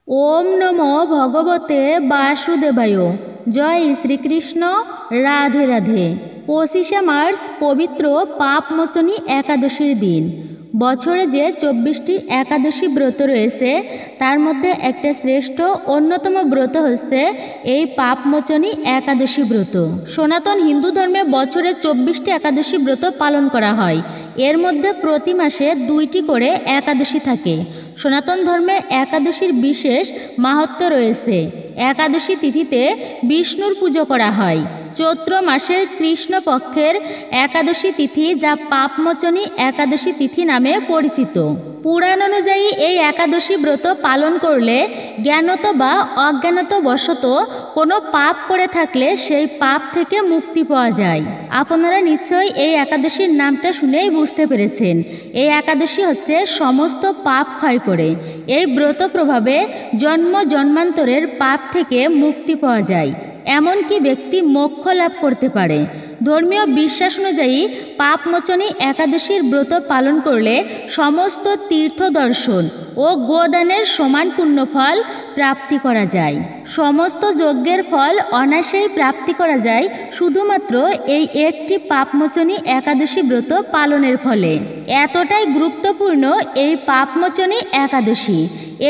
ওম নমো ভগবতে বাসুদেবায়। জয় শ্রীকৃষ্ণ। রাধে রাধে। 25শে মার্চ পবিত্র পাপমোচনী একাদশীর দিন। বছরে যে 24টি একাদশী ব্রত রয়েছে তার মধ্যে একটা শ্রেষ্ঠ অন্যতম ব্রত হচ্ছে এই পাপমোচনী একাদশী ব্রত। সনাতন হিন্দু ধর্মে বছরে 24টি একাদশী ব্রত পালন করা হয়। এর মধ্যে প্রতি মাসে 2টি করে একাদশী থাকে। সনাতন ধর্মে একাদশীর বিশেষ মাহাত্ম্য রয়েছে। একাদশী তিথিতে বিষ্ণুর পুজো করা হয়। চৈত্র মাসের কৃষ্ণপক্ষের একাদশী তিথি যা পাপমোচনী একাদশী তিথি নামে পরিচিত। পুরাণ অনুযায়ী এই একাদশী ব্রত পালন করলে জ্ঞানত বা অজ্ঞানত বশত কোনো পাপ করে থাকলে সেই পাপ থেকে মুক্তি পাওয়া যায়। আপনারা নিশ্চয়ই এই একাদশীর নামটা শুনেই বুঝতে পেরেছেন। এই একাদশী হচ্ছে সমস্ত পাপ ক্ষয় করে। এই ব্রত প্রভাবে জন্ম জন্মান্তরের পাপ থেকে মুক্তি পাওয়া যায়, এমনকি ব্যক্তি মোক্ষ লাভ করতে পারে। ধর্মীয় বিশ্বাস অনুযায়ী পাপমোচনী একাদশীর ব্রত পালন করলে সমস্ত তীর্থ দর্শন ও গোদানের সমান পুণ্যফল প্রাপ্তি করা যায়। সমস্ত যজ্ঞের ফল অনায়াসেই প্রাপ্তি করা যায় শুধুমাত্র এই একটি পাপমোচনী একাদশী ব্রত পালনের ফলে। এতটাই গুরুত্বপূর্ণ এই পাপমোচনী একাদশী।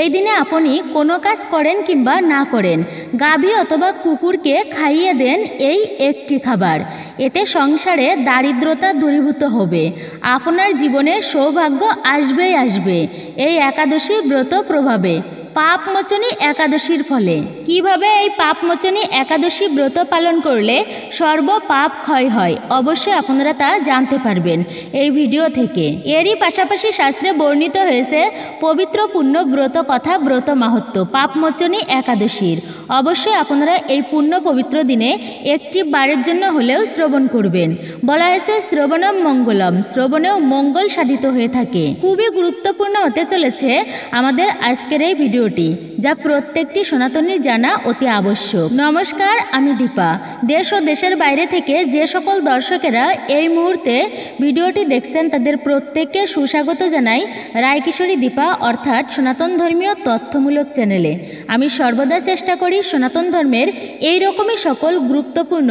এই দিনে আপনি কোনো কাজ করেন কিংবা না করেন, গাভী অথবা কুকুরকে খাইয়ে দেন এই একটি খাবার। এতে সংসারে দারিদ্রতা দূরীভূত হবে, আপনার জীবনে সৌভাগ্য আসবেই আসবে এই একাদশী ব্রত প্রভাবে। পাপমোচনী একাদশীর ফলে কিভাবে এই পাপমোচনী একাদশী ব্রত পালন করলে সর্ব পাপ ক্ষয় হয়, অবশ্যই আপনারা তা জানতে পারবেন এই ভিডিও থেকে। এরই পাশাপাশি শাস্ত্রে বর্ণিত হয়েছে পবিত্র পুণ্য ব্রত কথা, ব্রত মাহাত্ম্য পাপমোচনী একাদশীর। অবশ্যই আপনারা এই পুণ্য পবিত্র দিনে একটি বারের জন্য হলেও শ্রবণ করবেন। বলা হয়েছে শ্রবণম মঙ্গলম, শ্রবণেও মঙ্গল সাধিত হয়ে থাকে। খুবই গুরুত্বপূর্ণ হতে চলেছে আমাদের আজকের এই ভিডিওটি, যা প্রত্যেকটি সনাতনীর জানা অতি আবশ্যক। নমস্কার, আমি দীপা। দেশ ও দেশের বাইরে থেকে যে সকল দর্শকেরা এই মুহূর্তে ভিডিওটি দেখছেন তাদের প্রত্যেককে সুস্বাগত জানাই রায়কিশোরী দীপা অর্থাৎ সনাতন ধর্মীয় তথ্যমূলক চ্যানেলে। আমি সর্বদা চেষ্টা করি সনাতন ধর্মের এই রকমই সকল গুরুত্বপূর্ণ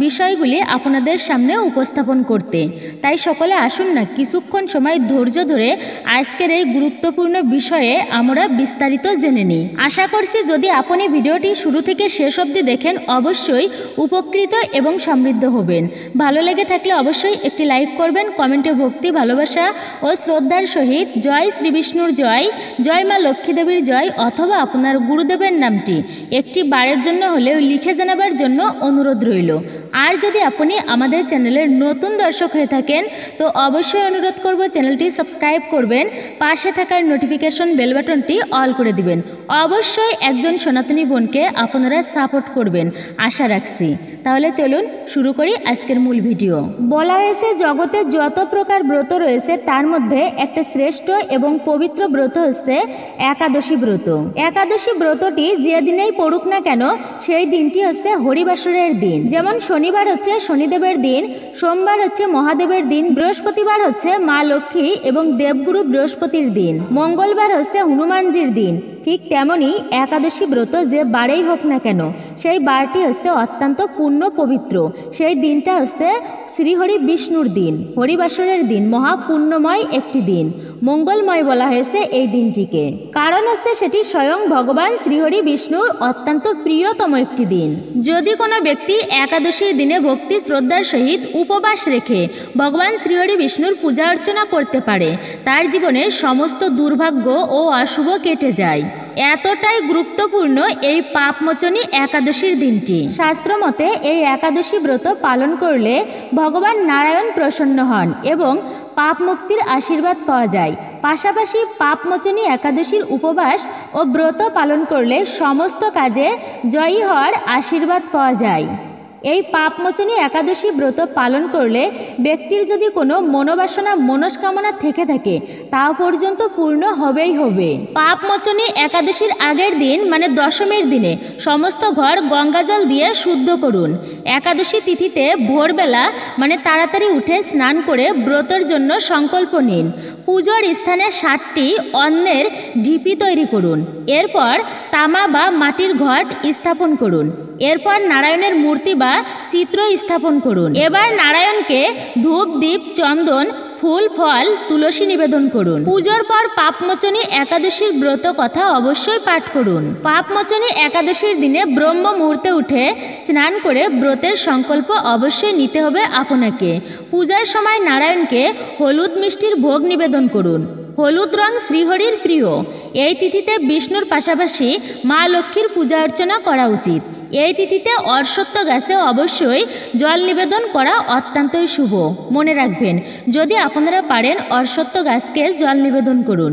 বিষয়গুলি আপনাদের সামনে উপস্থাপন করতে। তাই সকলে আসুন না কিছুক্ষণ সময় ধৈর্য ধরে আজকের এই গুরুত্বপূর্ণ বিষয়ে আমরা বিস্তারিত জেনে নিই। আশা করছি যদি আপনি ভিডিওটি শুরু থেকে শেষ অবধি দেখেন অবশ্যই উপকৃত এবং সমৃদ্ধ হবেন। ভালো লেগে থাকলে অবশ্যই একটি লাইক করবেন, কমেন্টে ভক্তি ভালোবাসা ও শ্রদ্ধার সহিত জয় শ্রী বিষ্ণুর জয়, জয় মা লক্ষ্মী দেবীর জয় অথবা আপনার গুরুদেবের নামটি একটি বারের জন্য হলেও লিখে জানাবার জন্য অনুরোধ রইল। আর যদি আপনি আমাদের চ্যানেলের নতুন দর্শক হয়ে থাকেন তো অবশ্যই অনুরোধ করব চ্যানেলটি সাবস্ক্রাইব করবেন, পাশে থাকার নোটিফিকেশন বেল বাটনটি অল করে দিবেন। অবশ্যই একজন সনাতনী বোনকে আপনারা সাপোর্ট করবেন আশা রাখছি। তাহলে চলুন শুরু করি আজকের মূল ভিডিও। বলা হয়েছে জগতে যত প্রকার ব্রত রয়েছে তার মধ্যে একটা শ্রেষ্ঠ এবং পবিত্র ব্রত হচ্ছে একাদশী ব্রত। একাদশী ব্রতটি যে দিনেই পড়ুক না কেন সেই দিনটি হচ্ছে হরিবাসরের দিন। যেমন শনিবার হচ্ছে শনিদেবের দিন, সোমবার হচ্ছে মহাদেবের দিন, বৃহস্পতিবার হচ্ছে মা লক্ষ্মী এবং দেবগুরু বৃহস্পতির দিন, মঙ্গলবার হচ্ছে হনুমানজির দিন। ঠিক তেমনি একাদশী ব্রত যে বারেই হোক না কেন সেই বারটি হচ্ছে অত্যন্ত পূর্ণ পবিত্র। সেই দিনটা হচ্ছে শ্রীহরি বিষ্ণুর দিন, হরিবাসরের দিন, মহাপুণ্যময় একটি দিন, মঙ্গলময় বলা হয়েছে এই দিনটিকে। কারণ হচ্ছে সেটি স্বয়ং ভগবান শ্রীহরি বিষ্ণুর অত্যন্ত প্রিয়তম একটি দিন। যদি কোনো ব্যক্তি একাদশীর দিনে ভক্তি শ্রদ্ধার সহিত উপবাস রেখে ভগবান শ্রীহরি বিষ্ণুর পূজা অর্চনা করতে পারে তার জীবনের সমস্ত দুর্ভাগ্য ও অশুভ কেটে যায়। এতটাই গুরুত্বপূর্ণ এই পাপমোচনী একাদশীর দিনটি। শাস্ত্র মতে এই একাদশী ব্রত পালন করলে ভগবান নারায়ণ প্রসন্ন হন এবং পাপ মুক্তির আশীর্বাদ পাওয়া যায়। পাশাপাশি পাপমোচনী একাদশীর উপবাস ও ব্রত পালন করলে সমস্ত কাজে জয়ী হওয়ার আশীর্বাদ পাওয়া যায়। এই পাপমোচনী একাদশী ব্রত পালন করলে ব্যক্তির যদি কোনো মনোবাসনা মনস্কামনা থেকে থাকে তা পর্যন্ত পূর্ণ হবেই হবে। পাপমোচনী একাদশীর আগের দিন মানে দশমীর দিনে সমস্ত ঘর গঙ্গাজল দিয়ে শুদ্ধ করুন। একাদশী তিথিতে ভোরবেলা মানে তাড়াতাড়ি উঠে স্নান করে ব্রতের জন্য সংকল্প নিন। পুজোর স্থানে 7টি অন্নের ঢিপি তৈরি করুন। এরপর তামা বা মাটির ঘট স্থাপন করুন। এরপর নারায়ণের মূর্তি বা চিত্র স্থাপন করুন। এবার নারায়ণকে ধূপ, দীপ, চন্দন, ফুল, ফল, তুলসী নিবেদন করুন। পুজোর পর পাপমোচনী একাদশীর ব্রত কথা অবশ্যই পাঠ করুন। পাপমোচনী একাদশীর দিনে ব্রহ্ম মুহূর্তে উঠে স্নান করে ব্রতের সংকল্প অবশ্যই নিতে হবে আপনাকে। পূজার সময় নারায়ণকে হলুদ মিষ্টির ভোগ নিবেদন করুন। হলুদ রং শ্রীহরির প্রিয়। এই তিথিতে বিষ্ণুর পাশাপাশি মা লক্ষ্মীর পূজা অর্চনা করা উচিত। এই তিথিতে অশ্বত্থ গাছে অবশ্যই জল নিবেদন করা অত্যন্তই শুভ। মনে রাখবেন, যদি আপনারা পারেন অশ্বত্থ গাছকে জল নিবেদন করুন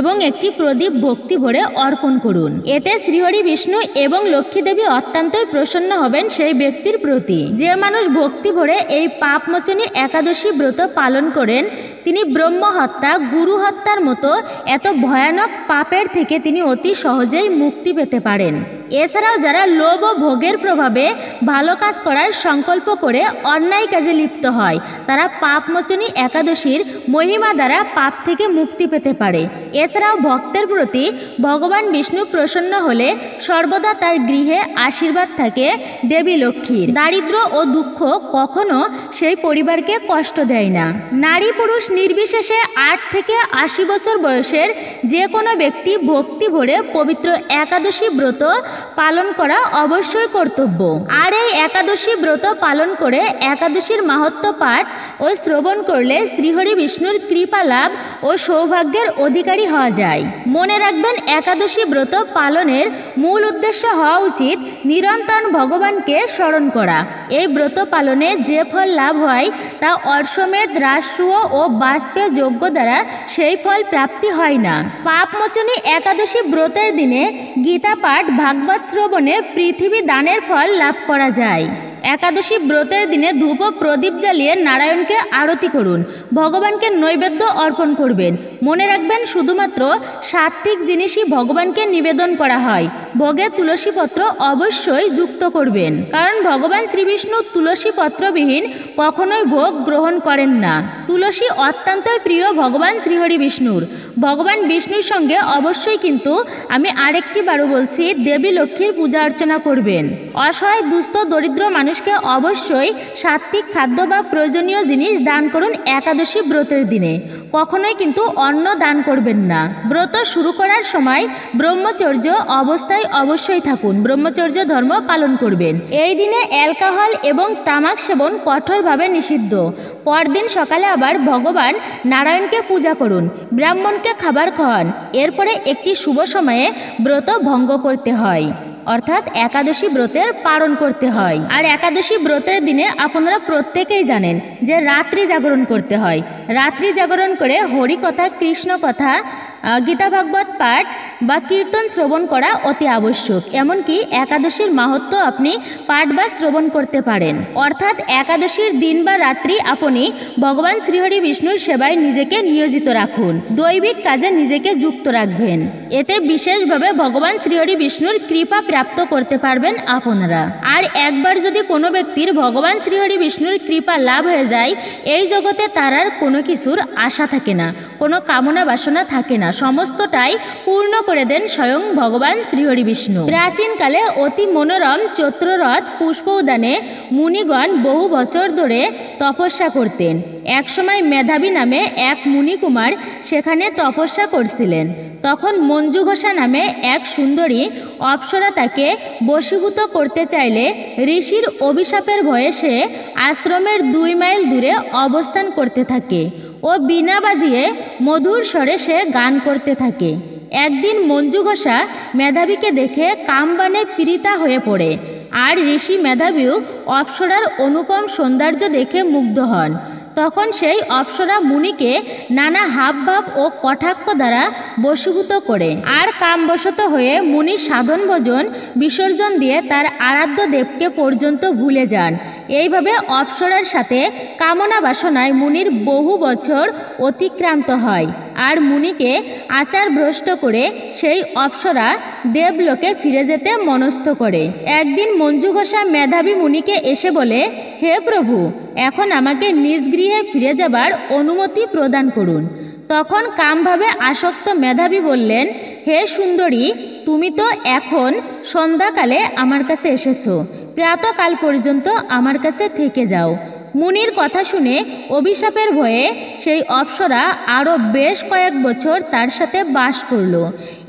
এবং একটি প্রদীপ ভক্তি ভরে অর্পণ করুন। এতে শ্রীহরি বিষ্ণু এবং লক্ষ্মী দেবী অত্যন্তই প্রসন্ন হবেন সেই ব্যক্তির প্রতি। যে মানুষ ভক্তি ভরে এই পাপমোচনী একাদশী ব্রত পালন করেন তিনি ব্রহ্ম হত্যা, গুরু হত্যার মতো এত ভয়ানক পাপের থেকে তিনি অতি সহজেই মুক্তি পেতে পারেন। এছাড়াও যারা লোভ ও ভোগের প্রভাবে ভালো কাজ করার সংকল্প করে অন্যায় কাজে লিপ্ত হয় তারা পাপমোচনী একাদশীর মহিমা দ্বারা পাপ থেকে মুক্তি পেতে পারে। এছাড়াও ভক্তের প্রতি ভগবান বিষ্ণু প্রসন্ন হলে সর্বদা তার গৃহে আশীর্বাদ থাকে দেবী লক্ষ্মীর। দারিদ্র্য ও দুঃখ কখনো সেই পরিবারকে কষ্ট দেয় না। নারী পুরুষ নির্বিশেষে 8 থেকে 80 বছর বয়সের যে কোনো ব্যক্তি ভক্তি ভরে পবিত্র একাদশী ব্রত পালন করা অবশ্যই কর্তব্য। আর এই একাদশী ব্রত পালন করে একাদশীর মাহাত্ম্য পাঠ ও শ্রবণ করলে শ্রীহরি বিষ্ণুর কৃপা লাভ ও সৌভাগ্যের অধিকারী হওয়া যায়। মনে রাখবেন, একাদশী ব্রত পালনের মূল উদ্দেশ্য হওয়া উচিত নিরন্তর ভগবানকে স্মরণ করা। এই ব্রত পালনে যে ফল লাভ হয় তা অশ্বমেধ, রাজসূয় ও বাজপেয় যজ্ঞ দ্বারা সেই ফল প্রাপ্তি হয় না। পাপমোচনী একাদশী ব্রতের দিনে গীতা পাঠ, ভাগবত শ্রবণে পৃথিবী দানের ফল লাভ করা যায়। একাদশী ব্রতের দিনে ধূপ ও প্রদীপ জ্বালিয়ে নারায়ণকে আরতি করুন। ভগবানকে নৈবেদ্য অর্পণ করবেন। মনে রাখবেন, শুধুমাত্র সাত্ত্বিক জিনিসই ভগবানকে নিবেদন করা হয়। ভোগে তুলসী পত্র অবশ্যই যুক্ত করবেন, কারণ ভগবান শ্রীবিষ্ণু তুলসী পত্রবিহীন কখনোই ভোগ গ্রহণ করেন না। তুলসী অত্যন্তই প্রিয় ভগবান শ্রীহরি বিষ্ণুর। ভগবান বিষ্ণুর সঙ্গে অবশ্যই কিন্তু আমি আরেকটি বারও বলছি, দেবী লক্ষ্মীর পূজা অর্চনা করবেন। অসহায়, দুস্থ, দরিদ্র মানুষকে অবশ্যই সাত্ত্বিক খাদ্য বা প্রয়োজনীয় জিনিস দান করুন একাদশী ব্রতের দিনে। কখনোই কিন্তু অন্ন দান করবেন না। ব্রত শুরু করার সময় ব্রহ্মচর্য অবস্থায় অবশ্যই থাকুন। ব্রহ্মচর্য ধর্ম পালন করবেন। এই দিনে অ্যালকোহল এবং তামাক সেবন কঠোরভাবে নিষিদ্ধ। পরদিন সকালে আবার ভগবান নারায়ণকে পূজা করুন, ব্রাহ্মণকে খাবার খাওয়ান। এরপরে একটি শুভ সময়ে ব্রত ভঙ্গ করতে হয়, অর্থাৎ একাদশী ব্রতের পালন করতে হয়। আর একাদশী ব্রতের দিনে আপনারা প্রত্যেকেই জানেন যে রাত্রি জাগরণ করতে হয়। রাত্রি জাগরণ করে হরি কথা, কৃষ্ণ কথা, গীতা ভাগবত পাঠ বা কীর্তন শ্রবণ করা অতি আবশ্যক। এমনকি একাদশীর মাহাত্ম্য আপনি পাঠ বা শ্রবণ করতে পারেন। অর্থাৎ একাদশীর দিন বা রাত্রি আপনি ভগবান শ্রীহরি বিষ্ণুর সেবায় নিজেকে নিয়োজিত রাখুন। দৈবিক কাজে নিজেকে যুক্ত রাখবেন। এতে বিশেষভাবে ভগবান শ্রীহরি বিষ্ণুর কৃপা প্রাপ্ত করতে পারবেন আপনারা। আর একবার যদি কোনো ব্যক্তির ভগবান শ্রীহরি বিষ্ণুর কৃপা লাভ হয়ে যায়, এই জগতে তার আর কোনো কিছুর আশা থাকে না, কোনো কামনা বাসনা থাকে না, সমস্তটাই পূর্ণ করে দেন স্বয়ং ভগবান শ্রীহরি বিষ্ণু। প্রাচীনকালে অতি মনোরম চৈত্ররথ পুষ্প উদ্যানে মুনিগণ বহু বছর ধরে তপস্যা করতেন। একসময় মেধাবী নামে এক মুনিকুমার সেখানে তপস্যা করছিলেন। তখন মঞ্জু ঘোষা নামে এক সুন্দরী অপ্সরা তাকে বশীভূত করতে চাইলে ঋষির অভিশাপের ভয়ে সে আশ্রমের 2 মাইল দূরে অবস্থান করতে থাকে ও বীণা বাজিয়ে মধুর স্বরে সে গান করতে থাকে। একদিন মঞ্জু ঘোষা মেধাবীকে দেখে কামবাণে পীড়িতা হয়ে পড়ে, আর ঋষি মেধাবীও অপ্সরার অনুপম সৌন্দর্য দেখে মুগ্ধ হন। তখন সেই অপ্সরা মুনিকে নানা হাবভাব ও কটাক্ষ দ্বারা বশীভূত করে আর কামবশত হয়ে মুনি সাধন ভজন বিসর্জন দিয়ে তার আরাধ্য দেবকে পর্যন্ত ভুলে যান। এইভাবে অপ্সরার সাথে কামনা বাসনায় মুনির বহু বছর অতিক্রান্ত হয় আর মুনিকে আচার ভ্রষ্ট করে সেই অপ্সরা দেবলোকে ফিরে যেতে মনস্থ করে। একদিন মঞ্জুঘোষা মেধাবী মুনিকে এসে বলে, হে প্রভু, এখন আমাকে নিজ গৃহে ফিরে যাবার অনুমতি প্রদান করুন। তখন কামভাবে আসক্ত মেধাবী বললেন, হে সুন্দরী, তুমি তো এখন সন্ধ্যাকালে আমার কাছে এসেছো, প্রাতকাল পর্যন্ত আমার কাছে থেকে যাও। মুনির কথা শুনে অভিশাপের ভয়ে সেই অপ্সরা আরও বেশ কয়েক বছর তার সাথে বাস করল।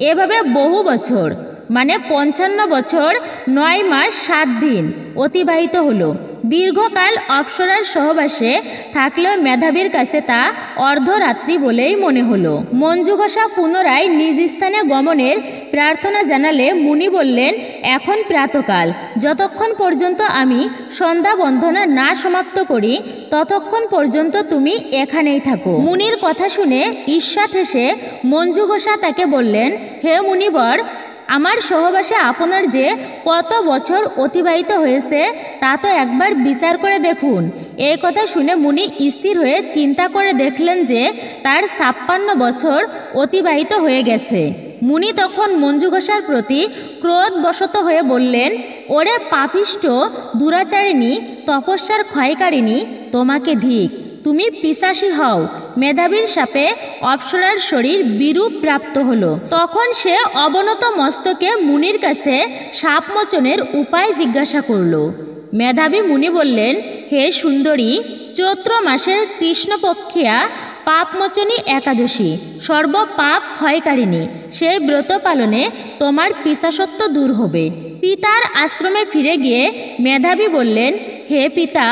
এভাবে বহু বছর মানে 55 বছর 9 মাস 7 দিন অতিবাহিত হলো। দীর্ঘকাল অপ্সরার সহবাসে থাকলেও মেধাবীর কাছে তা অর্ধরাত্রি বলেই মনে হলো। মঞ্জুঘোষা পুনরায় নিজ স্থানে গমনের প্রার্থনা জানালে মুনি বললেন, এখন প্রাতকাল, যতক্ষণ পর্যন্ত আমি সন্ধ্যা বন্দনা না সমাপ্ত করি ততক্ষণ পর্যন্ত তুমি এখানেই থাকো। মুনির কথা শুনে ঈর্ষাৎ হেসে মঞ্জুঘোষা তাকে বললেন, হে মুনিবর, আমার সহবাসে আপনার যে কত বছর অতিবাহিত হয়েছে তা তো একবার বিচার করে দেখুন। এই কথা শুনে মুনি স্থির হয়ে চিন্তা করে দেখলেন যে তার 56 বছর অতিবাহিত হয়ে গেছে। মুনি তখন মঞ্জুঘোষার প্রতি ক্রোধবশত হয়ে বললেন, ওরে পাপিষ্ঠ দুরাচারিণী, তপস্যার ক্ষয়কারিণী, তোমাকে ধিক, তুমি পিশাচী হও। মেধাবীর শাপে অপ্সরার শরীর বিরূপ প্রাপ্ত হলো। তখন সে অবনত মস্তকে মুনির কাছে সাপমোচনের উপায় জিজ্ঞাসা করল। মেধাবী মুনি বললেন, হে সুন্দরী, চৈত্র মাসের কৃষ্ণপক্ষিয়া পাপমোচনী একাদশী সর্বপাপ ক্ষয়কারিণী, সেই ব্রত পালনে তোমার পিশাচত্ব দূর হবে। পিতার আশ্রমে ফিরে গিয়ে মেধাবী বললেন, হে পিতা,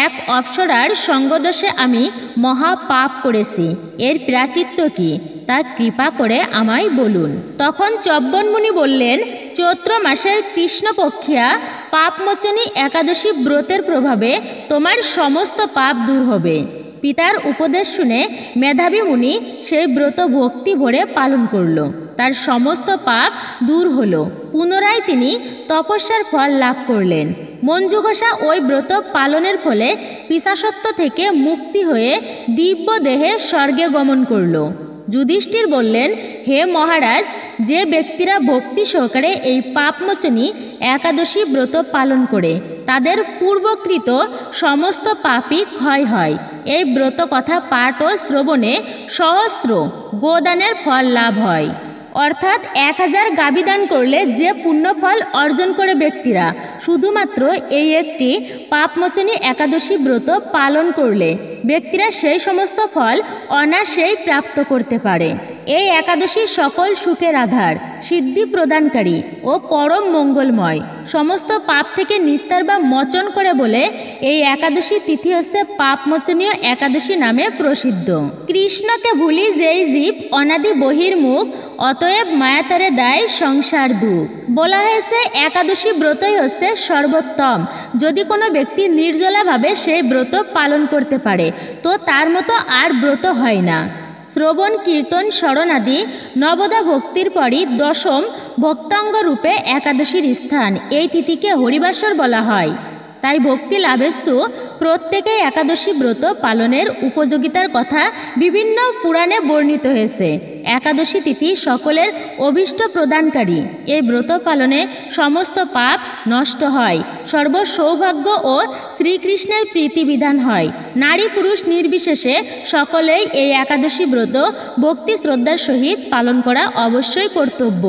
এক অপ্সরার সঙ্গদোষে আমি মহা পাপ করেছি, এর প্রায়শ্চিত্ত কি তা কৃপা করে আমায় বলুন। তখন চব্বন মুনি বললেন, চৈত্র মাসের কৃষ্ণপক্ষিয়া পাপমোচনী একাদশী ব্রতের প্রভাবে তোমার সমস্ত পাপ দূর হবে। পিতার উপদেশ শুনে মেধাবী মুনি সেই ব্রত ভক্তি ভরে পালন করল। তার সমস্ত পাপ দূর হলো। পুনরায় তিনি তপস্যার ফল লাভ করলেন। মঞ্জুঘোষা ওই ব্রত পালনের ফলে পিশাচত্ব থেকে মুক্তি হয়ে দিব্য দেহে স্বর্গে গমন করল। যুধিষ্ঠির বললেন, হে মহারাজ, যে ব্যক্তিরা ভক্তি সহকারে এই পাপমোচনী একাদশী ব্রত পালন করে তাদের পূর্বকৃত সমস্ত পাপই ক্ষয় হয়। এই ব্রত কথা পাঠ ও শ্রবণে সহস্র গোদানের ফল লাভ হয়। অর্থাৎ 1000 গাভী দান করলে যে পুণ্যফল অর্জন করে ব্যক্তিরা শুধুমাত্র এই একটি পাপমোচনী একাদশী ব্রত পালন করলে ব্যক্তিরা সেই সমস্ত ফল অনায়াসেই প্রাপ্ত করতে পারে। এই একাদশী সকল সুখের আধার, সিদ্ধি প্রদানকারী ও পরম মঙ্গলময়, সমস্ত পাপ থেকে নিস্তার বা মোচন করে বলে এই একাদশী তিথি হচ্ছে পাপমোচনীয় একাদশী নামে প্রসিদ্ধ। কৃষ্ণকে ভুলি যেই জীব অনাদি বহির্মুখ, অতএব মায়াতারে দায় সংসার দুঃখ। বলা হয়েছে একাদশী ব্রতই হচ্ছে সর্বোত্তম। যদি কোনো ব্যক্তি নির্জলাভাবে সেই ব্রত পালন করতে পারে তো তার মতো আর ব্রত হয় না। শ্রবণ, কীর্তন, স্মরণ আদি নবদা ভক্তির পরই দশম ভক্তাঙ্গ রূপে একাদশীর স্থান। এই তিথিকে হরিবাসর বলা হয়। তাই ভক্তি লাভেচ্ছু প্রত্যেকেই একাদশী ব্রত পালনের উপযোগিতার কথা বিভিন্ন পুরাণে বর্ণিত হয়েছে। একাদশী তিথি সকলের অভীষ্ট প্রদানকারী। এই ব্রত পালনে সমস্ত পাপ নষ্ট হয়, সর্বসৌভাগ্য ও শ্রীকৃষ্ণের প্রীতিবিধান হয়। নারী পুরুষ নির্বিশেষে সকলেই এই একাদশী ব্রত ভক্তি শ্রদ্ধার সহিত পালন করা অবশ্যই কর্তব্য।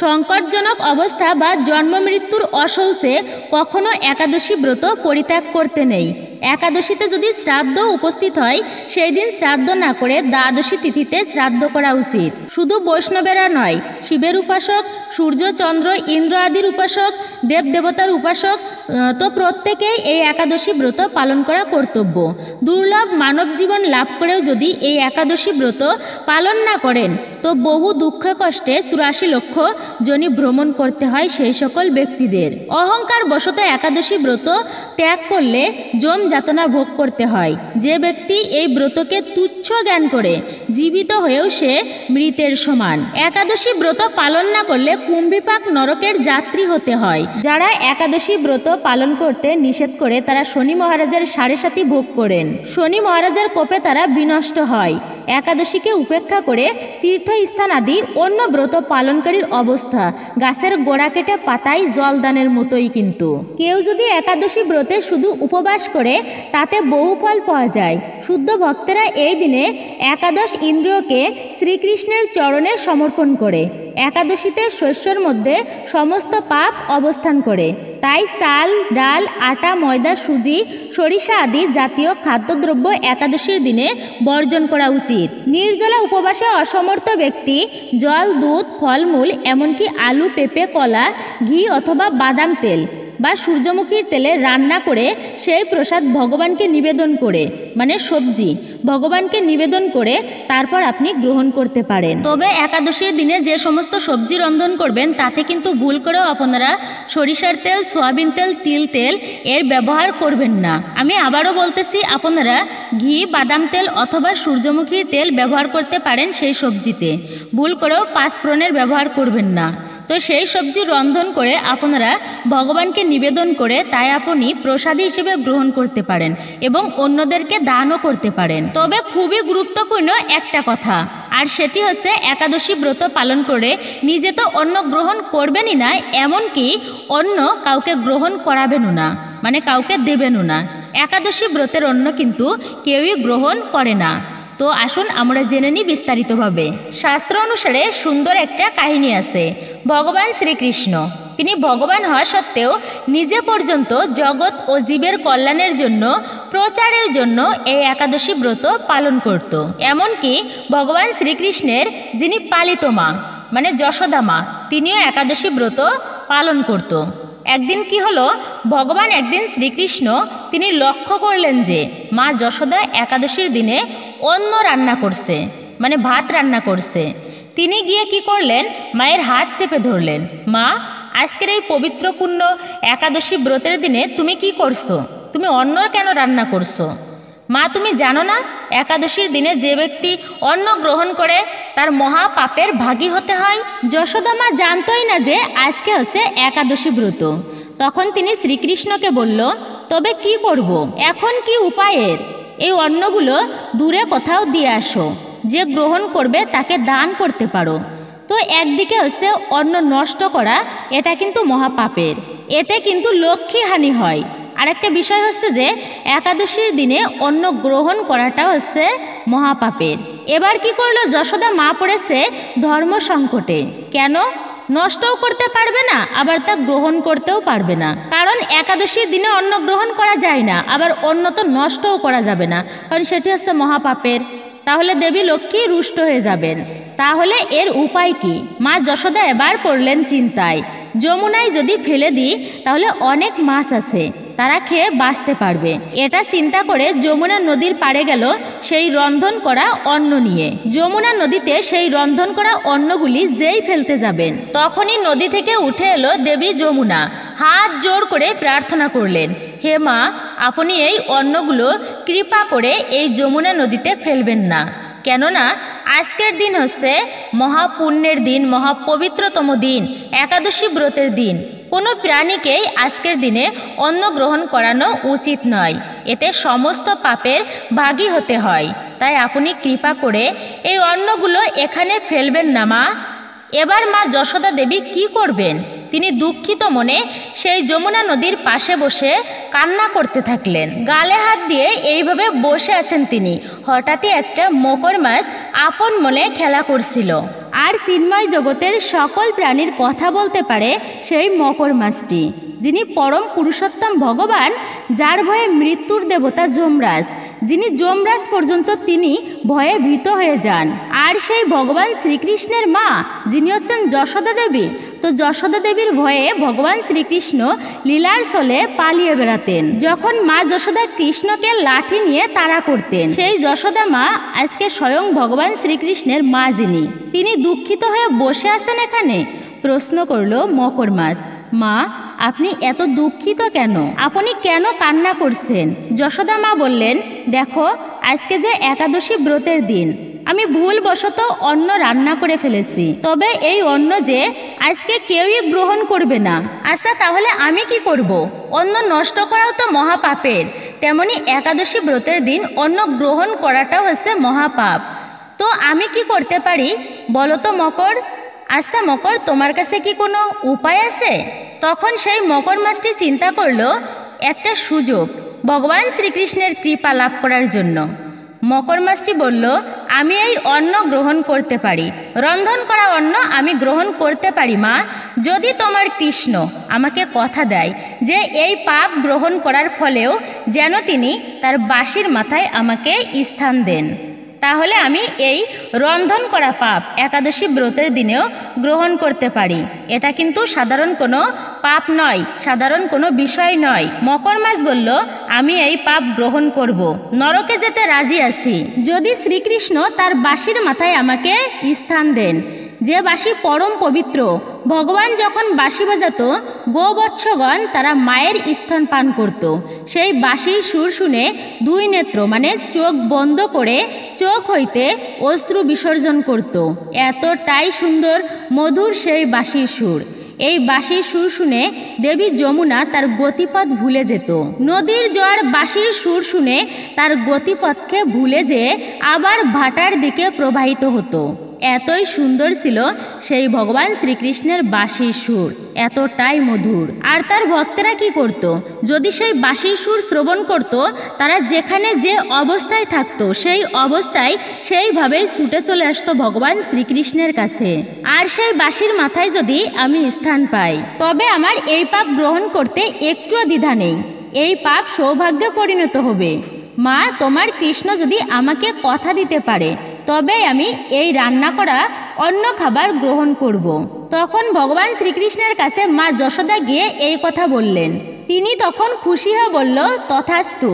সংকটজনক অবস্থা বা জন্ম মৃত্যুর অসৌচে কখনো একাদশী ব্রত পরিত্যাগ করতে নেই। একাদশীতে যদি শ্রাদ্ধ উপস্থিত হয় সেই দিন শ্রাদ্ধ না করে দ্বাদশী তিথিতে শ্রাদ্ধ করা উচিত। শুধু বৈষ্ণবেরা নয়, শিবের উপাসক, সূর্য, চন্দ্র, ইন্দ্র আদির উপাসক, দেবদেবতার উপাসক তো প্রত্যেকেই এই একাদশী ব্রত পালন করা কর্তব্য। দুর্লভ মানব জীবন লাভ করেও যদি এই একাদশী ব্রত পালন না করেন তো বহু দুঃখ কষ্টে 84 লক্ষ জনি ভ্রমণ করতে হয় সেই সকল ব্যক্তিদের। অহংকার বশত একাদশী ব্রত ত্যাগ করলে যম যাতনা ভোগ করতে হয়। যে ব্যক্তি এই ব্রতকে তুচ্ছ জ্ঞান করে জীবিত হয়েও সে মৃতের সমান। একাদশী ব্রত পালন না করলে কুম্ভিপাক নরকের যাত্রী হতে হয়। যারা একাদশী ব্রত পালন করতে নিষেধ করে তারা শনি মহারাজের সাড়ে সাথী ভোগ করেন। শনি মহারাজের কোপে তারা বিনষ্ট হয়। একাদশীকে উপেক্ষা করে তীর্থস্থান আদি অন্য ব্রত পালনকারীর অবস্থা গাছের গোড়া কেটে পাতায় জলদানের মতোই। কিন্তু কেউ যদি একাদশী ব্রতে শুধু উপবাস করে তাতে বহু ফল পাওয়া যায়। শুদ্ধ ভক্তেরা এই দিনে একাদশ ইন্দ্রিয়কে শ্রীকৃষ্ণের চরণে সমর্পণ করে। একাদশীতে শস্যর মধ্যে সমস্ত পাপ অবস্থান করে, তাই চাল, ডাল, আটা, ময়দা, সুজি, সরিষা আদি জাতীয় খাদ্যদ্রব্য একাদশীর দিনে বর্জন করা উচিত। নির্জলা উপবাসে অসমর্থ ব্যক্তি জল, দুধ, ফলমূল, এমনকি আলু, পেঁপে, কলা, ঘি অথবা বাদাম তেল বা সূর্যমুখীর তেলে রান্না করে সেই প্রসাদ ভগবানকে নিবেদন করে, মানে সবজি ভগবানকে নিবেদন করে তারপর আপনি গ্রহণ করতে পারেন। তবে একাদশীর দিনে যে সমস্ত সবজি রন্ধন করবেন তাতে কিন্তু ভুল করেও আপনারা সরিষার তেল, সয়াবিন তেল, তিল তেল এর ব্যবহার করবেন না। আমি আবারও বলতেছি, আপনারা ঘি, বাদাম তেল অথবা সূর্যমুখীর তেল ব্যবহার করতে পারেন সেই সবজিতে। ভুল করেও পাঁচফোড়নের ব্যবহার করবেন না। তো সেই সবজি রন্ধন করে আপনারা ভগবানকে নিবেদন করে তাই আপনি প্রসাদ হিসেবে গ্রহণ করতে পারেন এবং অন্যদেরকে দানও করতে পারেন। তবে খুবই গুরুত্বপূর্ণ একটা কথা, আর সেটি হচ্ছে একাদশী ব্রত পালন করে নিজে তো অন্ন গ্রহণ করবেনই না, এমনকি অন্য কাউকে গ্রহণ করাবেনও না, মানে কাউকে দেবেনও না। একাদশী ব্রতের অন্ন কিন্তু কেউই গ্রহণ করে না। তো আসুন আমরা জেনে নিই বিস্তারিতভাবে। শাস্ত্র অনুসারে সুন্দর একটা কাহিনী আছে। ভগবান শ্রীকৃষ্ণ তিনি ভগবান হওয়া সত্ত্বেও নিজে পর্যন্ত জগৎ ও জীবের কল্যাণের জন্য, প্রচারের জন্য এই একাদশী ব্রত পালন করত। এমনকি ভগবান শ্রীকৃষ্ণের যিনি পালিত মা, মানে যশোদা মা, তিনিও একাদশী ব্রত পালন করত। একদিন কি হলো, ভগবান একদিন শ্রীকৃষ্ণ তিনি লক্ষ্য করলেন যে মা যশোদা একাদশীর দিনে অন্ন রান্না করছে, মানে ভাত রান্না করছে। তিনি গিয়ে কি করলেন, মায়ের হাত চেপে ধরলেন। মা, আজকের এই পবিত্রপূর্ণ একাদশী ব্রতের দিনে তুমি কি করছো? তুমি অন্ন কেন রান্না করছো? মা, তুমি জানো না একাদশীর দিনে যে ব্যক্তি অন্ন গ্রহণ করে তার মহা পাপের ভাগী হতে হয়? যশোদা মা জানতই না যে আজকে হচ্ছে একাদশী ব্রত। তখন তিনি শ্রীকৃষ্ণকে বলল, তবে কি করব? এখন কি উপায়ের? এই অন্নগুলো দূরে কোথাও দিয়ে আসো, যে গ্রহণ করবে তাকে দান করতে পারো। তো একদিকে হচ্ছে অন্ন নষ্ট করা, এটা কিন্তু মহাপাপের, এতে কিন্তু লক্ষ্মী হানি হয়। আরেকটা বিষয় হচ্ছে যে একাদশীর দিনে অন্ন গ্রহণ করাটা হচ্ছে মহাপাপের। এবার কি করলো, যশোদা মা পড়েছে ধর্ম সংকটে। কেন? নষ্টও করতে পারবে না, আবার তা গ্রহণ করতেও পারবে না। কারণ একাদশীর দিনে অন্ন গ্রহণ করা যায় না, আবার অন্ন তো নষ্টও করা যাবে না, কারণ সেটি হচ্ছে মহাপাপের। তাহলে দেবী লক্ষ্মী রুষ্ট হয়ে যাবেন। তাহলে এর উপায় কি? মা যশোদা এবার পড়লেন চিন্তায়। যমুনায় যদি ফেলে দিই তাহলে অনেক মাছ আছে, তারা খেয়ে বাঁচতে পারবে। এটা চিন্তা করে যমুনা নদীর পাড়ে গেল সেই রন্ধন করা অন্ন নিয়ে। যমুনা নদীতে সেই রন্ধন করা অন্নগুলি যেই ফেলতে যাবেন, তখনই নদী থেকে উঠে এলো দেবী যমুনা। হাত জোর করে প্রার্থনা করলেন, হে মা, আপনি এই অন্নগুলো কৃপা করে এই যমুনা নদীতে ফেলবেন না। কেননা আজকের দিন হচ্ছে মহাপুণ্যের দিন, মহাপবিত্রতম দিন, একাদশী ব্রতের দিন। কোনো প্রাণীকেই আজকের দিনে অন্ন গ্রহণ করানো উচিত নয়, এতে সমস্ত পাপের ভাগী হতে হয়। তাই আপনি কৃপা করে এই অন্নগুলো এখানে ফেলবেন না মা। এবার মা যশোদা দেবী কি করবেন? তিনি দুঃখিত মনে সেই যমুনা নদীর পাশে বসে কান্না করতে থাকলেন। গালে হাত দিয়ে এইভাবে বসে আছেন তিনি। হঠাৎই একটা মকর মাছ আপন মনে খেলা করছিল। আর চিন্ময় জগতের সকল প্রাণীর কথা বলতে পারে সেই মকর মাছটি, যিনি পরম পুরুষোত্তম ভগবান, যার ভয়ে মৃত্যুর দেবতা যমরাজ, যিনি যমরাজ পর্যন্ত তিনি ভয়ে ভীত হয়ে যান। আর সেই ভগবান শ্রীকৃষ্ণের মা, যিনি হচ্ছেন যশোদা দেবী, তো যশোদা দেবীর ভয়ে ভগবান শ্রীকৃষ্ণ লীলার ছলে পালিয়ে বেড়াতেন। যখন মা যশোদা কৃষ্ণকে লাঠি নিয়ে তাড়া করতেন, সেই যশোদা মা আজকে স্বয়ং ভগবান শ্রীকৃষ্ণের মা যিনি, তিনি দুঃখিত হয়ে বসে আছেন এখানে। প্রশ্ন করল মকর মাছ, মা আপনি এত দুঃখিত কেন? আপনি কেন কান্না করছেন? যশোদা মা বললেন, দেখো আজকে যে একাদশী ব্রতের দিন, আমি ভুলবশত অন্ন রান্না করে ফেলেছি, তবে এই অন্ন যে আজকে কেউই গ্রহণ করবে না। আচ্ছা তাহলে আমি কি করব? অন্ন নষ্ট করাও তো মহাপাপের, তেমনি একাদশী ব্রতের দিন অন্ন গ্রহণ করাটাও হচ্ছে মহাপাপ। তো আমি কি করতে পারি বলো তো মকর? আচ্ছা মকর, তোমার কাছে কি কোনো উপায় আছে? তখন সেই মকর মাছটি চিন্তা করলো একটা সুযোগ ভগবান শ্রীকৃষ্ণের কৃপা লাভ করার জন্য। মকর মাছটি বলল, আমি এই অন্ন গ্রহণ করতে পারি, রন্ধন করা অন্ন আমি গ্রহণ করতে পারি মা, যদি তোমার কৃষ্ণ আমাকে কথা দেয় যে এই পাপ গ্রহণ করার ফলেও যেন তিনি তার বাঁশির মাথায় আমাকে স্থান দেন, তাহলে আমি এই রন্ধন করা পাপ একাদশী ব্রতের দিনেও গ্রহণ করতে পারি। এটা কিন্তু সাধারণ কোনো পাপ নয়, সাধারণ কোনো বিষয় নয়। মকর মাছ বলল, আমি এই পাপ গ্রহণ করব, নরকে যেতে রাজি আছি, যদি শ্রীকৃষ্ণ তার বাঁশির মাথায় আমাকে স্থান দেন। যে বাঁশি পরম পবিত্র, ভগবান যখন বাঁশি বাজাতো গোবৎসগণ তারা মায়ের স্তন পান করত। সেই বাঁশির সুর শুনে দুই নেত্র মানে চোখ বন্ধ করে চোখ হইতে অশ্রু বিসর্জন করত। এতটাই সুন্দর মধুর সেই বাঁশির সুর। এই বাঁশির সুর শুনে দেবী যমুনা তার গতিপথ ভুলে যেত। নদীর জোয়ার বাঁশির সুর শুনে তার গতিপথকে ভুলে যেয়ে আবার ভাটার দিকে প্রবাহিত হতো। এতই সুন্দর ছিল সেই ভগবান শ্রীকৃষ্ণের বাঁশির সুর, এতটাই মধুর। আর তার ভক্তেরা কি করত? যদি সেই বাঁশির সুর শ্রবণ করত, তারা যেখানে যে অবস্থায় থাকতো সেই অবস্থায় সেইভাবেই ছুটে চলে আসতো ভগবান শ্রীকৃষ্ণের কাছে। আর সেই বাঁশির মাথায় যদি আমি স্থান পাই, তবে আমার এই পাপ গ্রহণ করতে একটুও দ্বিধা নেই, এই পাপ সৌভাগ্যে পরিণত হবে। মা তোমার কৃষ্ণ যদি আমাকে কথা দিতে পারে, তবে আমি এই রান্না করা অন্য খাবার গ্রহণ করব। তখন ভগবান শ্রীকৃষ্ণের কাছে মা যশোদা গিয়ে এই কথা বললেন। তিনি তখন খুশি হয়ে বলল, তথাস্তু।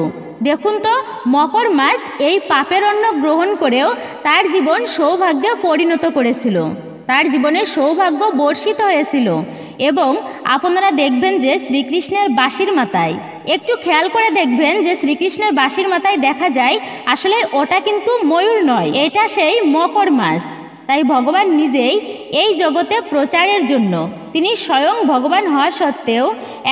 দেখুন তো, মকর মাছ এই পাপের অন্ন গ্রহণ করেও তার জীবন সৌভাগ্যে পরিণত করেছিল, তার জীবনে সৌভাগ্য বর্ষিত হয়েছিল। এবং আপনারা দেখবেন যে শ্রীকৃষ্ণের বাঁশির মাথায়, একটু খেয়াল করে দেখবেন যে শ্রীকৃষ্ণের বাঁশির মাথায় দেখা যায় আসলে ওটা কিন্তু ময়ূর নয়, এটা সেই মকর মাছ। তাই ভগবান নিজেই এই জগতে প্রচারের জন্য তিনি স্বয়ং ভগবান হওয়া সত্ত্বেও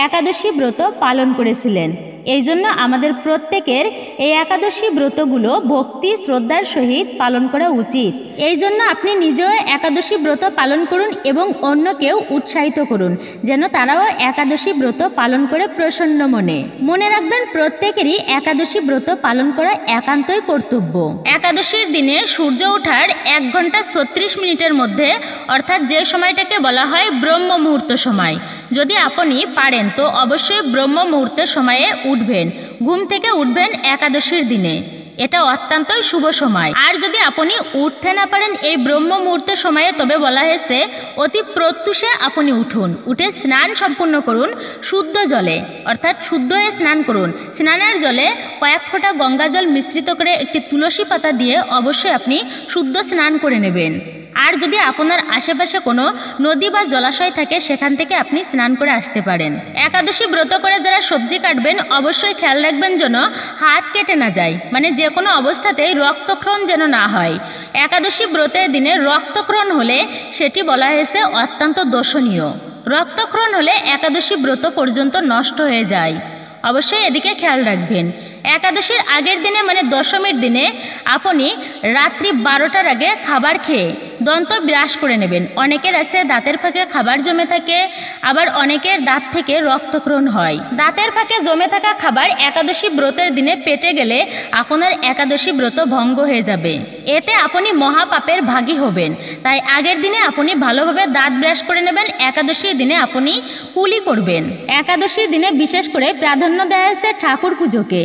একাদশী ব্রত পালন করেছিলেন। এই জন্য আমাদের প্রত্যেকের এই একাদশী ব্রতগুলো ভক্তি শ্রদ্ধার সহিত পালন করা উচিত। এই জন্য আপনি নিজেও একাদশী ব্রত পালন করুন এবং অন্যকেও উৎসাহিত করুন যেন তারাও একাদশী ব্রত পালন করে প্রসন্ন মনে। মনে রাখবেন, প্রত্যেকেরই একাদশী ব্রত পালন করা একান্তই কর্তব্য। একাদশীর দিনে সূর্য ওঠার 1 ঘন্টা 36 মিনিটের মধ্যে, অর্থাৎ যে সময়টাকে বলা হয় ব্রহ্ম মুহূর্ত সময়, যদি আপনি পারেন তো অবশ্যই ব্রহ্ম মুহূর্তের সময়ে উঠবেন, ঘুম থেকে উঠবেন একাদশীর দিনে, এটা অত্যন্তই শুভ সময়। আর যদি আপনি উঠতে না পারেন এই ব্রহ্ম মুহূর্তের সময়ে, তবে বলা হয়েছে অতি প্রত্যুষে আপনি উঠুন, উঠে স্নান সম্পূর্ণ করুন শুদ্ধ জলে, অর্থাৎ শুদ্ধ হয়ে স্নান করুন। স্নানের জলে কয়েক ফোঁটা গঙ্গা জল মিশ্রিত করে একটি তুলসী পাতা দিয়ে অবশ্যই আপনি শুদ্ধ স্নান করে নেবেন। আর যদি আপনার আশেপাশে কোনো নদী বা জলাশয় থাকে, সেখান থেকে আপনি স্নান করে আসতে পারেন। একাদশী ব্রত করে যারা সবজি কাটবেন, অবশ্যই খেয়াল রাখবেন যেন হাত কেটে না যায়, মানে যে কোনো অবস্থাতেই রক্তক্ষরণ যেন না হয়। একাদশী ব্রতের দিনে রক্তক্ষরণ হলে সেটি বলা হয়েছে অত্যন্ত দোষণীয়। রক্তক্ষরণ হলে একাদশী ব্রত পর্যন্ত নষ্ট হয়ে যায়, অবশ্যই এদিকে খেয়াল রাখবেন। একাদশীর আগের দিনে মানে দশমীর দিনে আপনি রাত্রি 12টার আগে খাবার খেয়ে দন্ত ব্রাশ করে নেবেন। অনেকের আছে দাঁতের ফাঁকে খাবার জমে থাকে, আবার অনেকের দাঁত থেকে রক্তক্ষরণ হয়। দাঁতের ফাঁকে জমে থাকা খাবার একাদশী ব্রতের দিনে পেটে গেলে আপনার একাদশী ব্রত ভঙ্গ হয়ে যাবে, এতে আপনি মহাপাপের ভাগী হবেন। তাই আগের দিনে আপনি ভালোভাবে দাঁত ব্রাশ করে নেবেন, একাদশীর দিনে আপনি কুলি করবেন। একাদশীর দিনে বিশেষ করে প্রাধান্য দেওয়া হয়েছে ঠাকুর পুজোকে।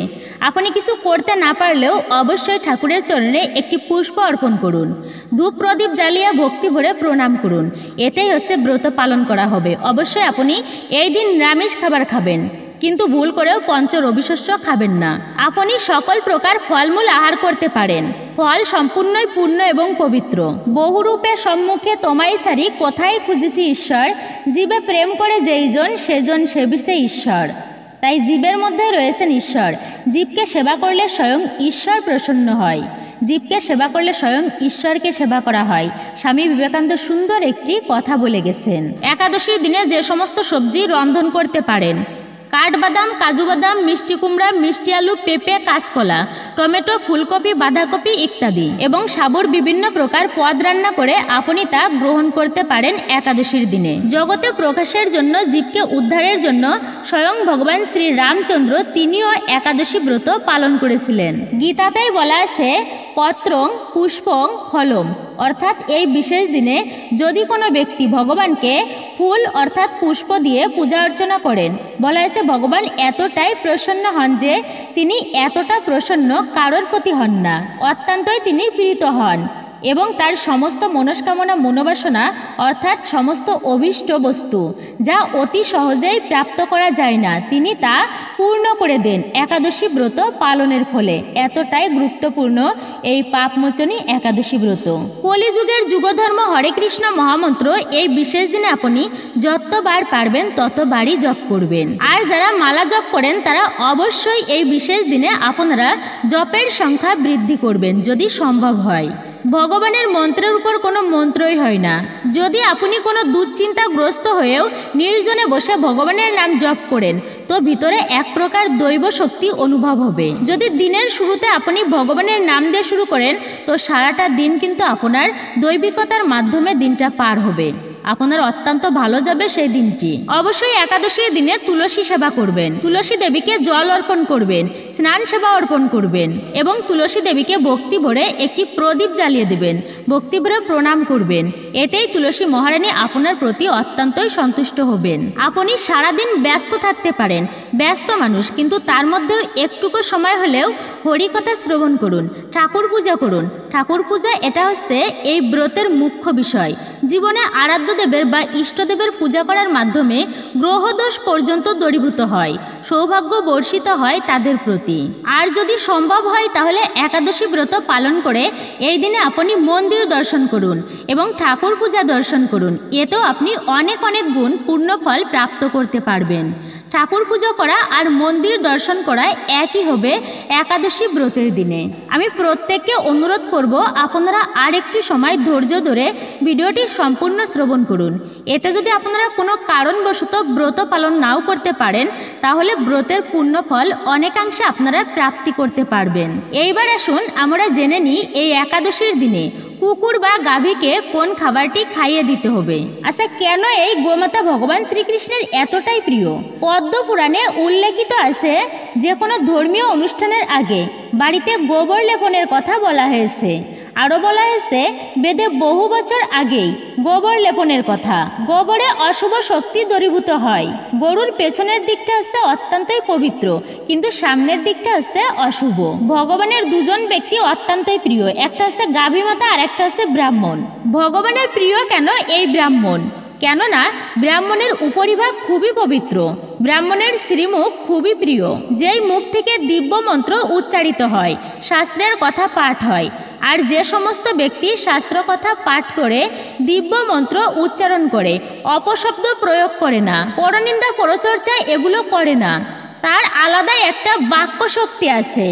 আপনি কিছু করতে না পারলেও অবশ্যই ঠাকুরের চরণে একটি পুষ্প অর্পণ করুন। ধূপ প্রদীপ জ্বালিয়ে ভক্তি ভরে প্রণাম করুন। এতেই হচ্ছে ব্রত পালন করা হবে। অবশ্যই আপনি এই দিন নিরামিষ খাবার খাবেন, কিন্তু ভুল করেও পঞ্চ রবিশস্য খাবেন না। আপনি সকল প্রকার ফলমূল আহার করতে পারেন। ফল সম্পূর্ণই পূর্ণ এবং পবিত্র। বহুরূপে সম্মুখে তোমায় সারি, কোথায় খুঁজেছি ঈশ্বর, জীবে প্রেম করে যেইজন সেজন সেবিছে ঈশ্বর। তাই জীবের মধ্যে রয়েছেন ঈশ্বর। জীবকে সেবা করলে স্বয়ং ঈশ্বর প্রসন্ন হয়। জীবকে সেবা করলে স্বয়ং ঈশ্বরকে সেবা করা হয়। স্বামী বিবেকানন্দ সুন্দর একটি কথা বলে গেছেন। একাদশীর দিনে যে সমস্ত সবজি রন্ধন করতে পারেন, কাঠবাদাম, কাজু বাদাম, মিষ্টি কুমড়া, মিষ্টি আলু, পেঁপে, কাঁচকলা, টমেটো, ফুলকপি, বাঁধাকপি ইত্যাদি এবং সাবুর বিভিন্ন প্রকার পদ রান্না করে আপনি তা গ্রহণ করতে পারেন একাদশীর দিনে। জগতে প্রকাশের জন্য, জীবকে উদ্ধারের জন্য স্বয়ং ভগবান শ্রী রামচন্দ্র তিনিও একাদশী ব্রত পালন করেছিলেন। গীতাতেই বলা আছে পত্রং পুষ্পং ফলম, অর্থাৎ এই বিশেষ দিনে যদি কোনো ব্যক্তি ভগবানকে ফুল অর্থাৎ পুষ্প দিয়ে পূজা অর্চনা করেন, বলা হয়েছে ভগবান এতটাই প্রসন্ন হন যে তিনি এতটা প্রসন্ন কারোর প্রতি হন না, অত্যন্তই তিনি প্রীত হন এবং তার সমস্ত মনস্কামনা মনোবাসনা অর্থাৎ সমস্ত অভীষ্ট বস্তু যা অতি সহজেই প্রাপ্ত করা যায় না, তিনি তা পূর্ণ করে দেন একাদশী ব্রত পালনের ফলে। এতটাই গুরুত্বপূর্ণ এই পাপমোচনী একাদশী ব্রত। কলিযুগের যুগধর্ম হরে কৃষ্ণ মহামন্ত্র এই বিশেষ দিনে আপনি যতবার পারবেন ততবারই জপ করবেন। আর যারা মালা জপ করেন তারা অবশ্যই এই বিশেষ দিনে আপনারা জপের সংখ্যা বৃদ্ধি করবেন যদি সম্ভব হয়। ভগবানের মন্ত্রের উপর কোনো মন্ত্রই হয় না। যদি আপনি কোনো দুশ্চিন্তাগ্রস্ত হয়েও নির্জনে বসে ভগবানের নাম জপ করেন তো ভিতরে এক প্রকার দৈব শক্তি অনুভব হবে। যদি দিনের শুরুতে আপনি ভগবানের নাম দিয়ে শুরু করেন তো সারাটা দিন কিন্তু আপনার দৈবিকতার মাধ্যমে দিনটা পার হবে, আপনার অত্যন্ত ভালো যাবে সেই দিনটি। অবশ্যই একাদশীর দিনে তুলসী সেবা করবেন, তুলসী দেবীকে জল অর্পণ করবেন, স্নান সেবা অর্পণ করবেন এবং তুলসী দেবীকে ভক্তি ভরে একটি প্রদীপ জ্বালিয়ে দেবেন, ভক্তি ভরে প্রণাম করবেন। এতেই তুলসী মহারানী আপনার প্রতি অত্যন্তই সন্তুষ্ট হবেন। আপনি সারাদিন ব্যস্ত থাকতে পারেন, ব্যস্ত মানুষ, কিন্তু তার মধ্যেও একটুকু সময় হলেও হরিকথা শ্রবণ করুন, ঠাকুর পূজা করুন। ঠাকুর পূজা এটা হচ্ছে এই ব্রতের মুখ্য বিষয়। জীবনে আরাধ্য দেবের বা ইষ্টদেবের পূজা করার মাধ্যমে গ্রহদোষ পর্যন্ত দূরীভূত হয়, সৌভাগ্য বর্ষিত হয় তাদের প্রতি। আর যদি সম্ভব হয় তাহলে একাদশী ব্রত পালন করে এই দিনে আপনি মন্দির দর্শন করুন এবং ঠাকুর পূজা দর্শন করুন। এতেও আপনি অনেক অনেক গুণ পূর্ণ ফল প্রাপ্ত করতে পারবেন। ঠাকুর পূজা করা আর মন্দির দর্শন করা একই হবে একাদশী ব্রতের দিনে। আমি প্রত্যেককে অনুরোধ করব আপনারা আর একটু সময় ধৈর্য ধরে ভিডিওটি সম্পূর্ণ শ্রবণ করুন। এতে যদি আপনারা কোনো কারণবশত ব্রত পালন নাও করতে পারেন তাহলে ব্রতের পূর্ণ ফল অনেকাংশে আপনারা প্রাপ্তি করতে পারবেন। এইবার আসুন আমরা জেনে নিই এই একাদশীর দিনে কুকুর বা গাভীকে কোন খাবারটি খাইয়ে দিতে হবে। আচ্ছা, কেন এই গোমাতা ভগবান শ্রীকৃষ্ণের এতটাই প্রিয়? পদ্ম পুরাণে উল্লেখিত আছে যে কোনো ধর্মীয় অনুষ্ঠানের আগে বাড়িতে গোবর লেপনের কথা বলা হয়েছে। আরও বলা হয়েছে বেদে বহু বছর আগেই গোবর লেপনের কথা। গোবরে অশুভ শক্তি দূরীভূত হয়। গরুর পেছনের দিকটা হচ্ছে অত্যন্তই পবিত্র, কিন্তু সামনের দিকটা হচ্ছে অশুভ। ভগবানের দুজন ব্যক্তি অত্যন্তই প্রিয়, একটা হচ্ছে গাভী মাতা আর একটা হচ্ছে ব্রাহ্মণ। ভগবানের প্রিয় কেন এই ব্রাহ্মণ? কেননা ব্রাহ্মণের উপরিভাগ খুবই পবিত্র, ব্রাহ্মণের শ্রীমুখ খুবই প্রিয়, যেই মুখ থেকে দিব্য মন্ত্র উচ্চারিত হয়, শাস্ত্রের কথা পাঠ হয়। আর যে সমস্ত ব্যক্তি শাস্ত্র কথা পাঠ করে দিব্য মন্ত্র উচ্চারণ করে, অপশব্দ প্রয়োগ করে না, পরনিন্দা পরচর্চা এগুলো করে না, তার আলাদাই একটা বাক্য শক্তি আছে।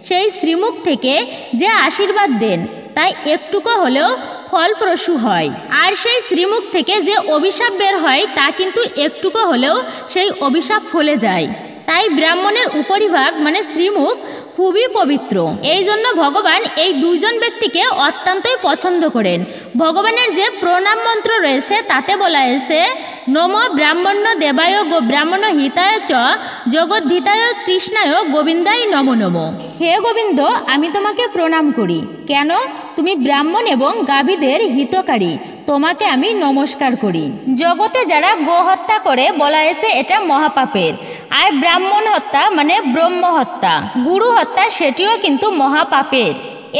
সেই শ্রীমুখ থেকে যে আশীর্বাদ দেন তাই একটুকু হলেও ফলপ্রসূ হয়। আর সেই শ্রীমুখ থেকে যে অভিশাপ বের হয় তা কিন্তু একটুকু হলেও সেই অভিশাপ ফলে যায়। তাই ব্রাহ্মণের উপরিভাগ মানে শ্রীমুখ খুবই পবিত্র। এই জন্য ভগবান এই দুইজন ব্যক্তিকে অত্যন্তই পছন্দ করেন। ভগবানের যে প্রণাম মন্ত্র রয়েছে তাতে বলা হয়েছে নম ব্রাহ্মণ্য দেবায় গো ব্রাহ্মণ হিতায় চ জগদ্ধিতায় কৃষ্ণায় গোবিন্দায় নমো নমো। হে গোবিন্দ, আমি তোমাকে প্রণাম করি। কেন? তুমি ব্রাহ্মণ এবং গাভীদের হিতকারী, তোমাকে আমি নমস্কার করি। জগতে যারা গো হত্যা করে বলা হয়েছে এটা মহাপাপের। আর ব্রাহ্মণ হত্যা মানে ব্রহ্ম হত্যা, গুরু হত্যা সেটিও কিন্তু মহাপাপের।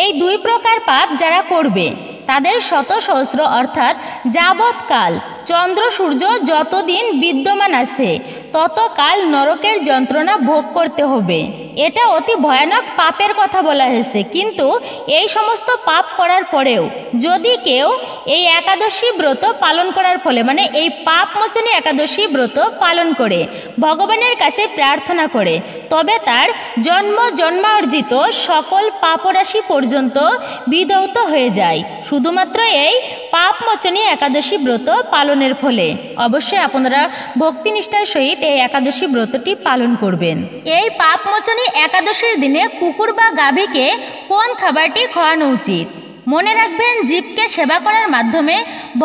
এই দুই প্রকার পাপ যারা করবে তাদের শত সহস্র অর্থাৎ যাবৎকাল চন্দ্র সূর্য যতদিন বিদ্যমান আছে ততকাল নরকের যন্ত্রণা ভোগ করতে হবে। এটা অতি ভয়ানক পাপের কথা বলা হয়েছে। কিন্তু এই সমস্ত পাপ করার পরেও যদি কেউ এই একাদশী ব্রত পালন করার ফলে মানে এই পাপ মোচনী একাদশী ব্রত পালন করে ভগবানের কাছে প্রার্থনা করে, তবে তার জন্ম জন্মার্জিত সকল পাপরাশি পর্যন্ত বিধৌত হয়ে যায় শুধুমাত্র এই পাপ মোচনী একাদশী ব্রত পালনের ফলে। অবশ্যই আপনারা ভক্তিনিষ্ঠার সহিত এই একাদশী ব্রতটি পালন করবেন। এই পাপ মোচনী একাদশীর দিনে কুকুর বা গাভীকে কোন খাবারটি খাওয়ানো উচিত? মনে রাখবেন, জীবকে সেবা করার মাধ্যমে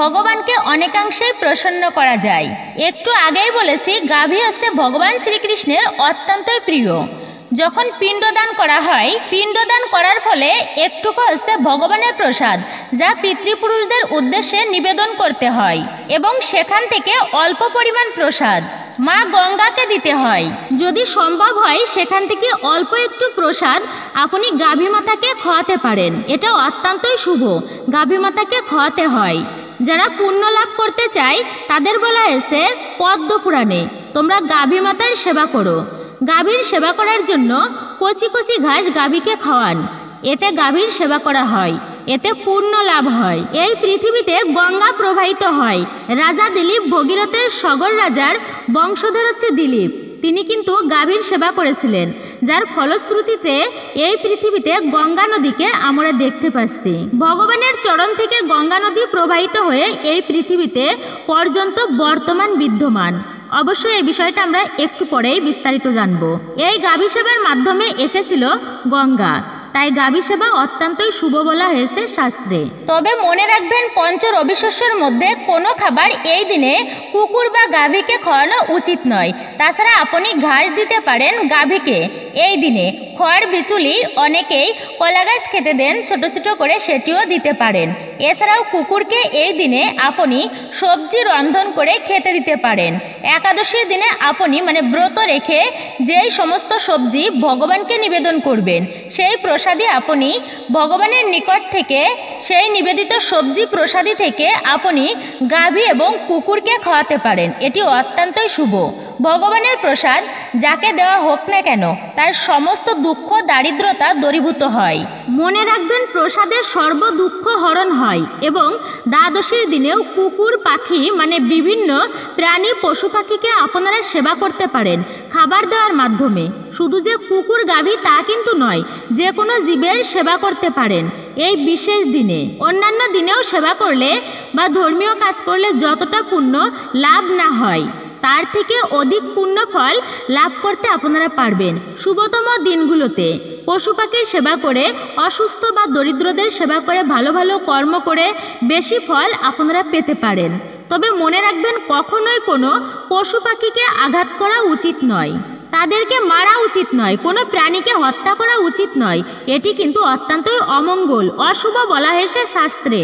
ভগবানকে অনেকাংশেই প্রসন্ন করা যায়। একটু আগেই বলেছি, গাভী হচ্ছে ভগবান শ্রীকৃষ্ণের অত্যন্তই প্রিয়। যখন পিণ্ডদান করা হয়, পিণ্ডদান করার ফলে একটুকু হচ্ছে ভগবানের প্রসাদ, যা পিতৃপুরুষদের উদ্দেশ্যে নিবেদন করতে হয় এবং সেখান থেকে অল্প পরিমাণ প্রসাদ মা গঙ্গাকে দিতে হয়। যদি সম্ভব হয় সেখান থেকে অল্প একটু প্রসাদ আপনি গাভী মাতাকে খাওয়াতে পারেন, এটা অত্যন্তই শুভ। গাভী মাতাকে খাওয়াতে হয়। যারা পুণ্য লাভ করতে চায় তাদের বলা হয়েছে পদ্ম পুরাণে, তোমরা গাভী মাতার সেবা করো। গাভীর সেবা করার জন্য কচি কচি ঘাস গাভীকে খাওয়ান, এতে গাভীর সেবা করা হয়, এতে পূর্ণ লাভ হয়। এই পৃথিবীতে গঙ্গা প্রবাহিত হয়। রাজা দিলীপ ভগীরথের সগর রাজার বংশধর হচ্ছে দিলীপ। তিনি কিন্তু গাভীর সেবা করেছিলেন, যার ফলশ্রুতিতে এই পৃথিবীতে গঙ্গা নদীকে আমরা দেখতে পাচ্ছি। ভগবানের চরণ থেকে গঙ্গা নদী প্রবাহিত হয়ে এই পৃথিবীতে পর্যন্ত বর্তমান বিদ্যমান। অবশ্যই এই বিষয়টা আমরা একটু পরেই বিস্তারিত জানব। এই গাভী সেবার মাধ্যমে এসেছিল গঙ্গা, তাই গাভী সেবা অত্যন্তই শুভ বলা হয়েছে শাস্ত্রে। তবে মনে রাখবেন, পঞ্চ রবিশস্যের মধ্যে কোনো খাবার এই দিনে কুকুর বা গাভীকে খাওয়ানো উচিত নয়। তাছাড়া আপনি ঘাস দিতে পারেন গাভীকে এই দিনে। খড় বিচুলি অনেকেই কলা গাছ খেতে দেন ছোট ছোট করে, সেটিও দিতে পারেন। এছাড়াও কুকুরকে এই দিনে আপনি সবজি রন্ধন করে খেতে দিতে পারেন। একাদশীর দিনে আপনি মানে ব্রত রেখে যেই সমস্ত সবজি ভগবানকে নিবেদন করবেন, সেই প্রসাদী আপনি ভগবানের নিকট থেকে সেই নিবেদিত সবজি প্রসাদী থেকে আপনি গাভী এবং কুকুরকে খাওয়াতে পারেন। এটি অত্যন্তই শুভ। ভগবানের প্রসাদ যাকে দেওয়া হোক না কেন তার সমস্ত দুঃখ দারিদ্রতা দূরীভূত হয়। মনে রাখবেন, প্রসাদের সর্ব দুঃখ হরণ হয় এবং দ্বাদশীর দিনেও কুকুর পাখি মানে বিভিন্ন প্রাণী পশু পাখিকে আপনারা সেবা করতে পারেন খাবার দেওয়ার মাধ্যমে। শুধু যে কুকুর গাভী তা কিন্তু নয়, যে কোনো জীবের সেবা করতে পারেন এই বিশেষ দিনে। অন্যান্য দিনেও সেবা করলে বা ধর্মীয় কাজ করলে যতটা পুণ্য লাভ না হয় তার থেকে অধিক পুণ্য ফল লাভ করতে আপনারা পারবেন শুভতম দিনগুলোতে। পশু পাখির সেবা করে, অসুস্থ বা দরিদ্রদের সেবা করে, ভালো ভালো কর্ম করে বেশি ফল আপনারা পেতে পারেন। তবে মনে রাখবেন, কখনোই কোনো পশু পাখিকে আঘাত করা উচিত নয়, তাদেরকে মারা উচিত নয়, কোনো প্রাণীকে হত্যা করা উচিত নয়। এটি কিন্তু অত্যন্তই অমঙ্গল, অশুভ বলা হয়েছে শাস্ত্রে।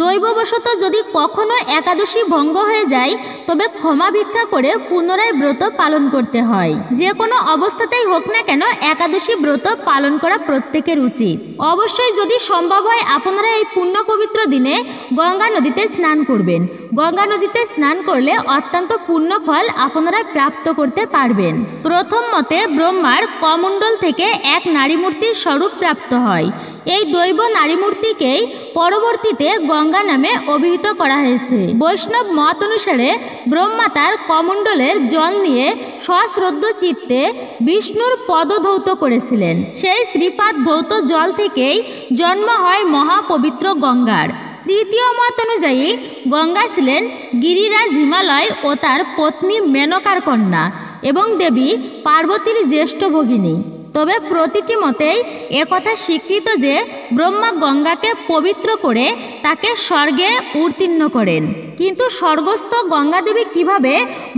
দৈববশত যদি কখনো একাদশী ভঙ্গ হয়ে যায় তবে ক্ষমা ভিক্ষা করে পুনরায় ব্রত পালন করতে হয়। যে কোনো অবস্থাতেই হোক না কেন একাদশী ব্রত পালন করা প্রত্যেকের উচিত। অবশ্যই যদি সম্ভব হয় আপনারা এই পুণ্য পবিত্র দিনে গঙ্গা নদীতে স্নান করবেন। গঙ্গা নদীতে স্নান করলে অত্যন্ত পুণ্য ফল আপনারা প্রাপ্ত করতে পারবেন। প্রথম মতে ব্রহ্মার কমণ্ডল থেকে এক নারী মূর্তির স্বরূপ প্রাপ্ত হয়। এই দৈব নারী মূর্তিকেই পরবর্তীতে গঙ্গা নামে অভিহিত করা হয়েছে। বৈষ্ণব মত অনুসারে ব্রহ্মা তার কমণ্ডলের জল নিয়ে সশ্রদ্ধ চিত্তে বিষ্ণুর পদধৌত করেছিলেন। সেই শ্রীপাদ ধৌত জল থেকেই জন্ম হয় মহাপবিত্র গঙ্গার। তৃতীয় মত অনুযায়ী গঙ্গা ছিলেন গিরিরাজ হিমালয় ও তার পত্নী মেনকার কন্যা এবং দেবী পার্বতীর জ্যেষ্ঠ ভগিনী। তবে প্রতিটি মতেই একথা স্বীকৃত যে ব্রহ্মা গঙ্গাকে পবিত্র করে তাকে স্বর্গে উত্তীর্ণ করেন। কিন্তু স্বর্গস্থ গঙ্গা দেবী কীভাবে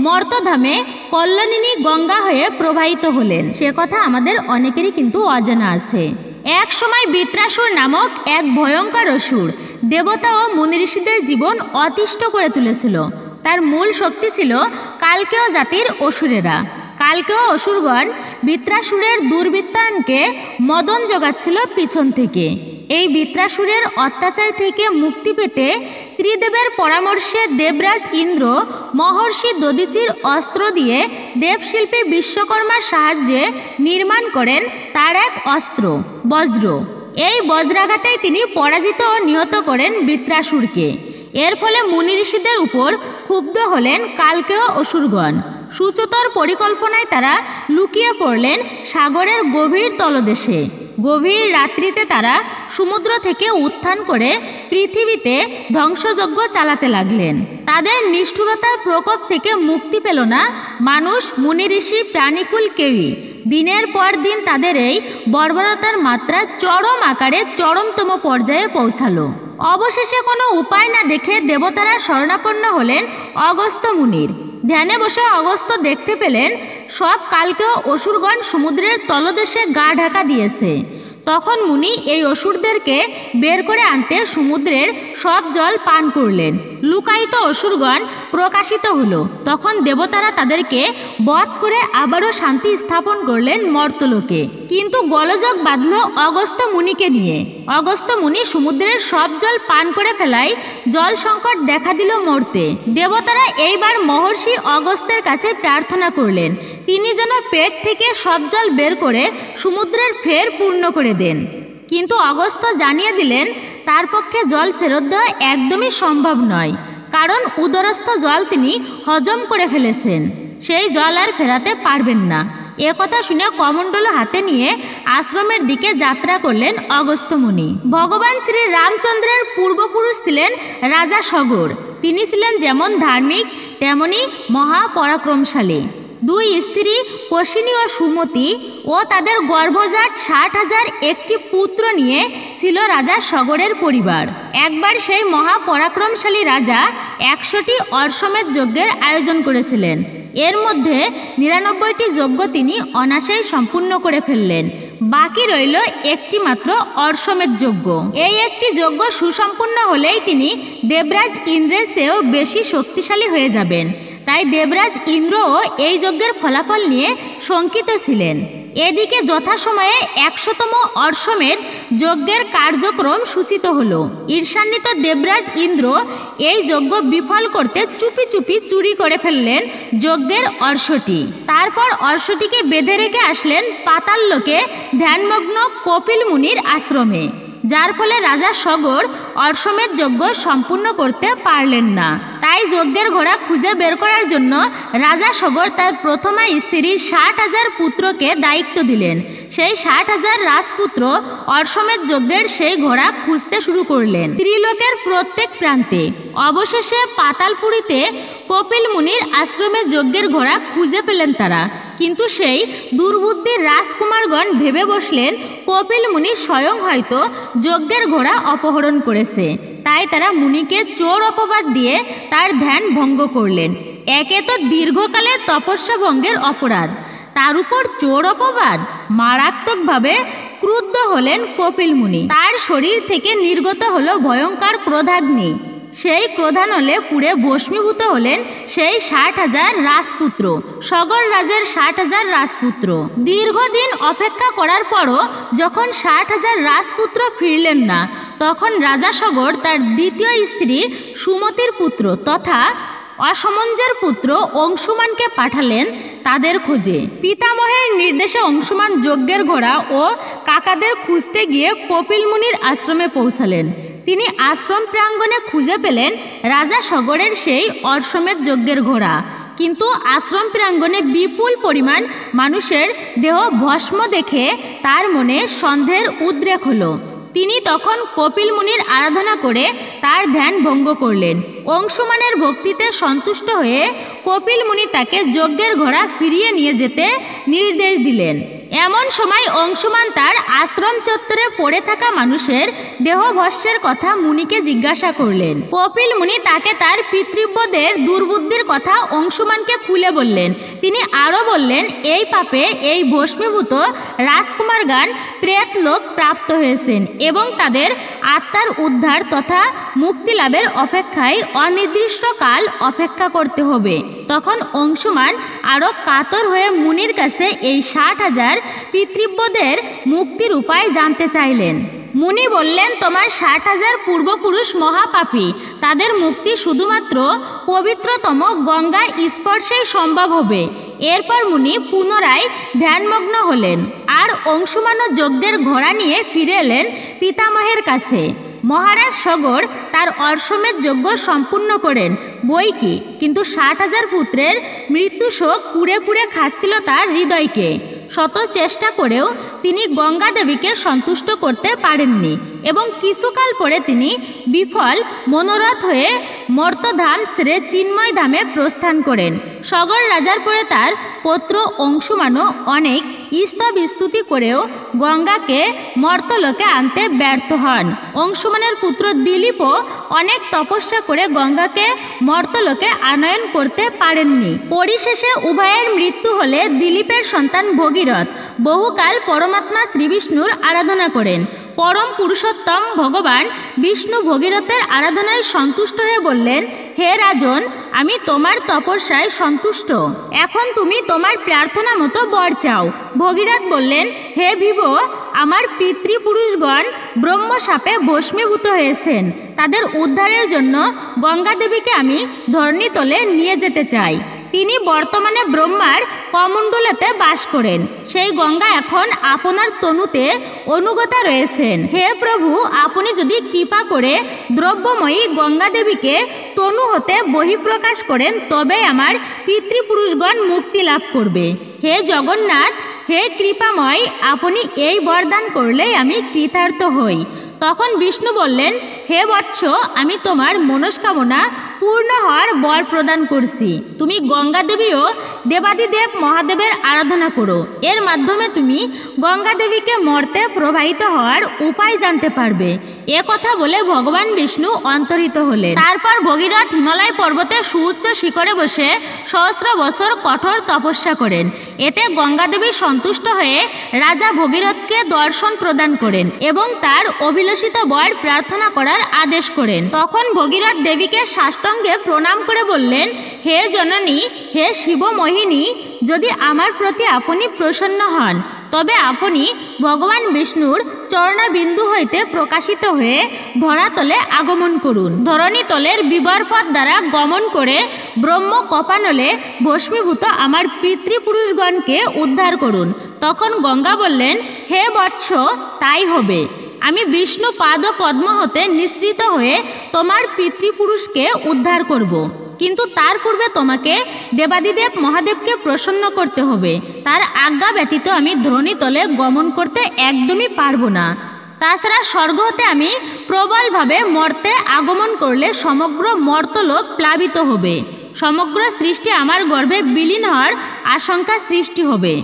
মর্তধামে কল্যাণিনী গঙ্গা হয়ে প্রবাহিত হলেন সে কথা আমাদের অনেকেরই কিন্তু অজানা আছে। এক সময় বৃত্রাসুর নামক এক ভয়ঙ্কর অসুর দেবতা ও মুনি ঋষিদের জীবন অতিষ্ঠ করে তুলেছিল। তার মূল শক্তি ছিল কালকেয় জাতির অসুরেরা। কালকেও অসুরগণ বৃত্রাসুরের দুর্বৃত্তায়নকে মদন জোগাচ্ছিল পিছন থেকে। এই বৃত্রাসুরের অত্যাচার থেকে মুক্তি পেতে ত্রিদেবের পরামর্শে দেবরাজ ইন্দ্র মহর্ষি দধিচির অস্ত্র দিয়ে দেবশিল্পী বিশ্বকর্মার সাহায্যে নির্মাণ করেন তার এক অস্ত্র বজ্র। এই বজ্রাঘাতেই তিনি পরাজিত ও নিহত করেন বৃত্রাসুরকে। এর ফলে মুনি ঋষিদের উপর ক্ষুব্ধ হলেন কালকেয় অসুরগণ। সুচতুর পরিকল্পনায় তারা লুকিয়ে পড়লেন সাগরের গভীর তলদেশে। গভীর রাত্রিতে তারা সমুদ্র থেকে উত্থান করে পৃথিবীতে ধ্বংসযজ্ঞ চালাতে লাগলেন। তাদের নিষ্ঠুরতার প্রকোপ থেকে মুক্তি পেল না মানুষ, মুনি ঋষি, প্রাণীকুল কেউই। দিনের পর দিন তাদের এই বর্বরতার মাত্রা চরম আকারে চরমতম পর্যায়ে পৌঁছালো। অবশেষে কোনো উপায় না দেখে দেবতারা শরণাপন্ন হলেন অগস্ত্য মুনির। ধ্যানে বসে অগস্ত্য দেখতে পেলেন সব কালকেও অসুরগণ সমুদ্রের তলদেশে গা ঢাকা দিয়েছে। তখন মুনি এই অসুরদেরকে বের করে আনতে সমুদ্রের সব জল পান করলেন। লুকায়িত অসুরগণ প্রকাশিত হলো। তখন দেবতারা তাদেরকে বধ করে আবারও শান্তি স্থাপন করলেন মর্তলোকে। কিন্তু গোলযোগ বাঁধল অগস্ত্য মুনিকে নিয়ে। অগস্ত্য মুনি সমুদ্রের সব জল পান করে ফেলায় জল সংকট দেখা দিল মর্তে। দেবতারা এইবার মহর্ষি অগস্ত্যের কাছে প্রার্থনা করলেন তিনি যেন পেট থেকে সব জল বের করে সমুদ্রের ফের পূর্ণ করে দেন। কিন্তু অগস্ত্য জানিয়ে দিলেন তার পক্ষে জল ফেরত দেওয়া একদমই সম্ভব নয়, কারণ উদরস্থ জল তিনি হজম করে ফেলেছেন, সেই জল আর ফেরাতে পারবেন না। একথা শুনে কমণ্ডল হাতে নিয়ে আশ্রমের দিকে যাত্রা করলেন অগস্ত্য মুনি। ভগবান শ্রী রামচন্দ্রের পূর্বপুরুষ ছিলেন রাজা সগর। তিনি ছিলেন যেমন ধার্মিক তেমনি মহাপরাক্রমশালী। দুই স্ত্রী কশিনী ও সুমতি ও তাদের গর্ভজাত 60,000 একটি পুত্র নিয়ে ছিল রাজা সগরের পরিবার। একবার সেই মহাপরাক্রমশালী রাজা 100টি অশ্বমেধ যজ্ঞের আয়োজন করেছিলেন। এর মধ্যে 99টি যজ্ঞ তিনি অনায়াসেই সম্পূর্ণ করে ফেললেন। বাকি রইল একটি মাত্র অশ্বমেধ যজ্ঞ। এই একটি যজ্ঞ সুসম্পূর্ণ হলেই তিনি দেবরাজ ইন্দ্রের চেয়েও বেশি শক্তিশালী হয়ে যাবেন। তাই দেবরাজ ইন্দ্রও এই যজ্ঞের ফলাফল নিয়ে শঙ্কিত ছিলেন। এদিকে যথাসময়ে 100তম অশ্বমেধ যজ্ঞের কার্যক্রম সূচিত হলো। ঈর্ষান্বিত দেবরাজ ইন্দ্র এই যজ্ঞ বিফল করতে চুপি চুপি চুরি করে ফেললেন যজ্ঞের অশ্বটি। তারপর অশ্বটিকে বেঁধে রেখে আসলেন পাতাল লোকে ধ্যানমগ্ন কপিল মুনির আশ্রমে, যার ফলে রাজা সগর অশ্বমেধ যজ্ঞ সম্পূর্ণ করতে পারলেন না। তাই যজ্ঞের ঘোড়া খুঁজে বের করার জন্য রাজা সগর তার প্রথমা স্ত্রী 60,000 পুত্রকে দায়িত্ব দিলেন। সেই 60,000 রাজপুত্র অশ্বমেধ যজ্ঞের সেই ঘোড়া খুঁজতে শুরু করলেন ত্রিলোকের প্রত্যেক প্রান্তে। অবশেষে পাতালপুরীতে কপিল মুনির আশ্রমে যজ্ঞের ঘোড়া খুঁজে পেলেন তারা। কিন্তু সেই দুর্বুদ্ধির রাজকুমারগণ ভেবে বসলেন কপিল মুনি স্বয়ং হয়তো যজ্ঞের ঘোড়া অপহরণ করেছে। তাই তারা মুনিকে চোর অপবাদ দিয়ে তার ধ্যান ভঙ্গ করলেন। একে তো দীর্ঘকালের তপস্যা ভঙ্গের অপরাধ, তার উপর চোর অপবাদ। মারাত্মকভাবে ক্রুদ্ধ হলেন কপিল মুনি। তার শরীর থেকে নির্গত হলো ভয়ঙ্কর ক্রোধাগ্নি। সেই ক্রোধানলে পুড়ে ভস্মীভূত হলেন সেই 60,000 রাজপুত্র, সগর রাজের 60,000 রাজপুত্র। দীর্ঘদিন অপেক্ষা করার পরও যখন 60,000 রাজপুত্র ফিরলেন না, তখন রাজা সগর তার দ্বিতীয় স্ত্রী সুমতির পুত্র তথা অসমঞ্জের পুত্র অংশুমানকে পাঠালেন তাদের খোঁজে। পিতামহের নির্দেশে অংশুমান যজ্ঞের ঘোড়া ও কাকাদের খুঁজতে গিয়ে কপিল মুনির আশ্রমে পৌঁছালেন। তিনি আশ্রম প্রাঙ্গণে খুঁজে পেলেন রাজা সগরের সেই অশ্বমেধ যজ্ঞের ঘোড়া। কিন্তু আশ্রম প্রাঙ্গণে বিপুল পরিমাণ মানুষের দেহ ভস্ম দেখে তার মনে সন্দেহের উদ্রেক হলো। তিনি তখন কপিল মুনির আরাধনা করে তার ধ্যান ভঙ্গ করলেন। অংশুমানের ভক্তিতে সন্তুষ্ট হয়ে কপিল মুনি তাকে যজ্ঞের ঘোড়া ফিরিয়ে নিয়ে যেতে নির্দেশ দিলেন। এমন সময় অংশুমান তার আশ্রম চত্বরে পড়ে থাকা মানুষের দেহভস্মের কথা মুনিকে জিজ্ঞাসা করলেন। কপিল মুনি তাকে তার পিতৃব্যদের দুর্বুদ্ধির কথা অংশুমানকে খুলে বললেন। তিনি আরও বললেন, এই পাপে এই ভস্মীভূত রাজকুমারগণ প্রেতলোক প্রাপ্ত হয়েছেন এবং তাদের আত্মার উদ্ধার তথা মুক্তি লাভের অপেক্ষায় অনির্দিষ্টকাল অপেক্ষা করতে হবে। তখন অংশুমান আরও কাতর হয়ে মুনির কাছে এই 60,000 পিতৃব্যদের মুক্তির উপায় জানতে চাইলেন। মুনি বললেন, তোমার 60,000 পূর্বপুরুষ মহাপাপী, তাদের মুক্তি শুধুমাত্র পবিত্রতম গঙ্গা স্পর্শেই সম্ভব হবে। এরপর মুনি পুনরায় ধ্যানমগ্ন হলেন আর অংশুমান যজ্ঞের ঘোড়া নিয়ে ফিরে এলেন পিতামহের কাছে। মহারাজ সগর তার অশ্বমেধ যজ্ঞ সম্পূর্ণ করেন বই কি, কিন্তু 60,000 পুত্রের মৃত্যু শোক কুড়ে কুড়ে খাচ্ছিল তার হৃদয়কে। শত চেষ্টা করেও তিনি গঙ্গা দেবীকে সন্তুষ্ট করতে পারেননি এবং কিছুকাল পরে তিনি বিফল মনোরথ হয়ে মর্তধাম ছেড়ে চিন্ময় ধামে প্রস্থান করেন। সগর রাজার পরে তার পুত্র অংশুমানও অনেক স্তব স্তুতি করেও গঙ্গাকে মর্তলোকে আনতে ব্যর্থ হন। অংশুমানের পুত্র দিলীপও অনেক তপস্যা করে গঙ্গাকে মর্তলোকে আনয়ন করতে পারেননি। পরিশেষে উভয়ের মৃত্যু হলে দিলীপের সন্তান ভগীরথ বহুকাল পরমাত্মা শ্রীবিষ্ণুর আরাধনা করেন। পরম পুরুষোত্তম ভগবান বিষ্ণু ভগীরথের আরাধনায় সন্তুষ্ট হয়ে বললেন, হে রাজন, আমি তোমার তপস্যায় সন্তুষ্ট, এখন তুমি তোমার প্রার্থনা মতো বর চাও। ভগীরথ বললেন, হে ভিভ, আমার পিতৃপুরুষগণ ব্রহ্মশাপে ভস্মীভূত হয়েছেন, তাদের উদ্ধারের জন্য গঙ্গা দেবীকে আমি ধরণীতলে নিয়ে যেতে চাই। তিনি বর্তমানে ব্রহ্মার কমণ্ডলেতে বাস করেন। সেই গঙ্গা এখন আপনার তনুতে অনুগতা রয়েছেন। হে প্রভু, আপনি যদি কৃপা করে দ্রব্যময়ী গঙ্গা দেবীকে তনু হতে বহিঃপ্রকাশ করেন, তবে আমার পিতৃপুরুষগণ মুক্তি লাভ করবে। হে জগন্নাথ, হে কৃপাময়, আপনি এই বরদান করলেই আমি কৃতার্থ হই। তখন বিষ্ণু বললেন, হে বৎস, আমি তোমার মনস্কামনা পূর্ণ হওয়ার বর প্রদান করছি। তুমি গঙ্গা দেবী ও দেবাদিদেব মহাদেবের আরাধনা করো। এর মাধ্যমে তুমি গঙ্গা দেবীকে মর্তে প্রবাহিত হওয়ার উপায় জানতে পারবে। এ কথা বলে ভগবান বিষ্ণু অন্তর্হিত হলেন। তারপর ভগীরথ হিমালয় পর্বতে সুউচ্চ শিখরে বসে সহস্র বছর কঠোর তপস্যা করেন। এতে গঙ্গা দেবী সন্তুষ্ট হয়ে রাজা ভগীরথকে দর্শন প্রদান করেন এবং তার অভিলষিত বর প্রার্থনা করার আদেশ করেন। তখন ভগীরথ দেবীকে সাষ্টাঙ্গে প্রণাম করে বললেন, হে জননী, হে শিবমোহিনী, যদি আমার প্রতি আপনি প্রসন্ন হন, তবে আপনি ভগবান বিষ্ণুর চরণাবিন্দু হইতে প্রকাশিত হয়ে ধরাতলে আগমন করুন। ধরণীতলের বিবরপথ দ্বারা গমন করে ব্রহ্ম কপানলে ভস্মীভূত আমার পিতৃপুরুষগণকে উদ্ধার করুন। তখন গঙ্গা বললেন, হে বৎস, তাই হবে। আমি বিষ্ণু পাদ পদ্ম হতে নিঃসৃত হয়ে তোমার পিতৃপুরুষকে উদ্ধার করব। কিন্তু তার পূর্বে তোমাকে দেবাদিদেব মহাদেবকে প্রসন্ন করতে হবে। তার আজ্ঞা ব্যতীত আমি ধরণীতলে গমন করতে একদমই পারবো না। তাছাড়া স্বর্গ হতে আমি প্রবলভাবে মর্তে আগমন করলে সমগ্র মর্তলোক প্লাবিত হবে। সমগ্র সৃষ্টি আমার গর্ভে বিলীন হওয়ার আশঙ্কা সৃষ্টি হবে।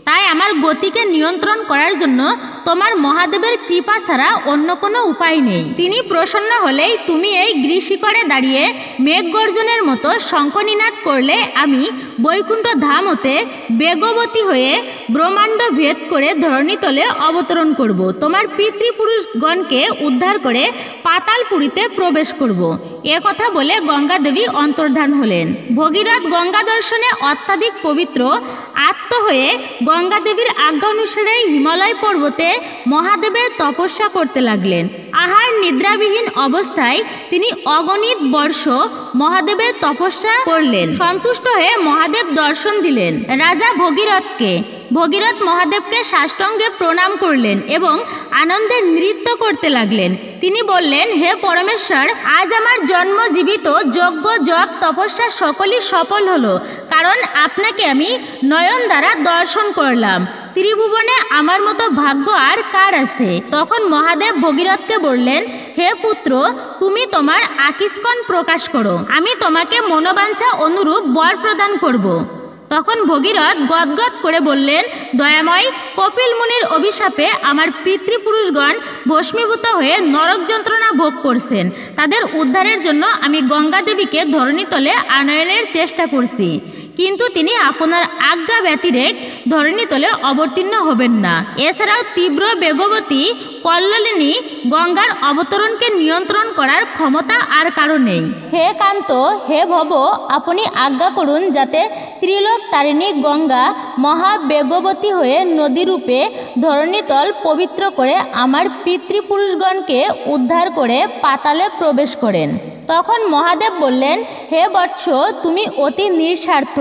তাই আমার গতিকে নিয়ন্ত্রণ করার জন্য তোমার মহাদেবের কৃপা ছাড়া অন্য কোনো উপায় নেই। তিনি প্রসন্ন হলেই তুমি এই গৃহশিখরে দাঁড়িয়ে মেঘগর্জনের মতো শঙ্খনিনাদ করলে আমি বৈকুণ্ঠ ধাম হতে বেগবতী হয়ে ব্রহ্মাণ্ড ভেদ করে ধরণীতলে অবতরণ করব। তোমার পিতৃপুরুষগণকে উদ্ধার করে পাতালপুরীতে প্রবেশ করব। এ কথা বলে গঙ্গা দেবী অন্তর্ধান হলেন। ভগীরথ গঙ্গা দর্শনে অত্যাধিক পবিত্র আত্ম হয়ে গঙ্গা দেবীর আজ্ঞা অনুসারে হিমালয় পর্বতে মহাদেবের তপস্যা করতে লাগলেন। আহার নিদ্রাবিহীন অবস্থায় তিনি অগণিত বর্ষ মহাদেবের তপস্যা করলেন। সন্তুষ্ট হয়ে মহাদেব দর্শন দিলেন রাজা ভগীরথকে। ভগীরথ মহাদেবকে সাষ্টাঙ্গে প্রণাম করলেন এবং আনন্দে নৃত্য করতে লাগলেন। তিনি বললেন, হে পরমেশ্বর, আজ আমার জন্ম জীবিত যজ্ঞ জপ তপস্যা সকলই সফল হলো, কারণ আপনাকে আমি নয়ন দ্বারা দর্শন করলাম। ত্রিভুবনে আমার মতো ভাগ্য আর কার আছে? তখন মহাদেব ভগীরথকে বললেন, হে পুত্র, তুমি তোমার আকিস্কন প্রকাশ করো, আমি তোমাকে মনোবাঞ্ছা অনুরূপ বর প্রদান করব। তখন ভগীরথ গদগদ করে বললেন, দয়াময়, কপিল মুনির অভিশাপে আমার পিতৃপুরুষগণ ভস্মীভূত হয়ে নরক যন্ত্রণা ভোগ করছেন। তাদের উদ্ধারের জন্য আমি গঙ্গা দেবীকে ধরণীতলে আনয়নের চেষ্টা করছি, কিন্তু তিনি আপনার আজ্ঞা ব্যতিরেক ধরণীতলে অবতীর্ণ হবেন না। এছাড়াও তীব্র বেগবতী কল্লোলিনী গঙ্গার অবতরণকে নিয়ন্ত্রণ করার ক্ষমতা আর কারো নেই। হে কান্ত, হে ভব, আপনি আজ্ঞা করুন যাতে ত্রিলোক তারিণী গঙ্গা মহাবেগবতী হয়ে নদীরূপে ধরণীতল পবিত্র করে আমার পিতৃপুরুষগণকে উদ্ধার করে পাতালে প্রবেশ করেন। তখন মহাদেব বললেন, হে বৎস, তুমি অতি নিঃস্বার্থ।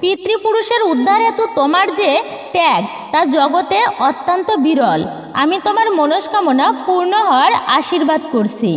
পিতৃপুরুষের উদ্ধার হেতু তোমার যে ত্যাগ তা জগতে অত্যন্ত বিরল। আমি তোমার মনস্কামনা পূর্ণ হওয়ার আশীর্বাদ করছি।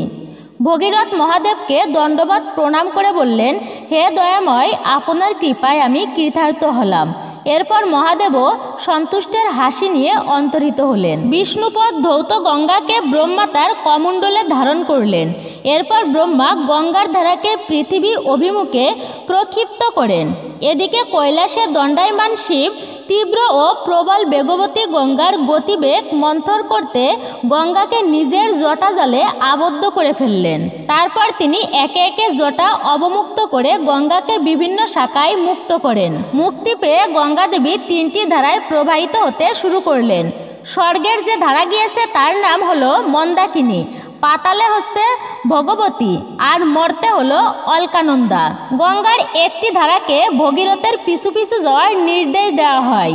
ভগীরথ মহাদেবকে দণ্ডবত প্রণাম করে বললেন, হে দয়াময়, আপনার কৃপায় আমি কৃতার্থ হলাম। এরপর মহাদেবও সন্তুষ্টের হাসি নিয়ে অন্তর্হিত হলেন। বিষ্ণুপদ ধৌত গঙ্গাকে ব্রহ্মা তার কমণ্ডলে ধারণ করলেন। এরপর ব্রহ্মা গঙ্গার ধারাকে পৃথিবী অভিমুখে প্রক্ষিপ্ত করেন। এদিকে কৈলাসে দণ্ডায়মান শিব তীব্র ও প্রবল বেগবতী গঙ্গার গতিবেগ মন্থর করতে গঙ্গাকে নিজের জটাজালে আবদ্ধ করে ফেললেন। তারপর তিনি একে একে জটা অবমুক্ত করে গঙ্গাকে বিভিন্ন শাখায় মুক্ত করেন। মুক্তি পেয়ে গঙ্গা দেবী তিনটি ধারায় প্রবাহিত হতে শুরু করলেন। স্বর্গের যে ধারা গিয়েছে তার নাম হলো মন্দাকিনী, পাতালে হচ্ছে ভগবতী, আর মর্তে হলো অলকানন্দা। গঙ্গার একটি ধারাকে ভগীরথের পিছু পিছু যাওয়ার নির্দেশ দেওয়া হয়।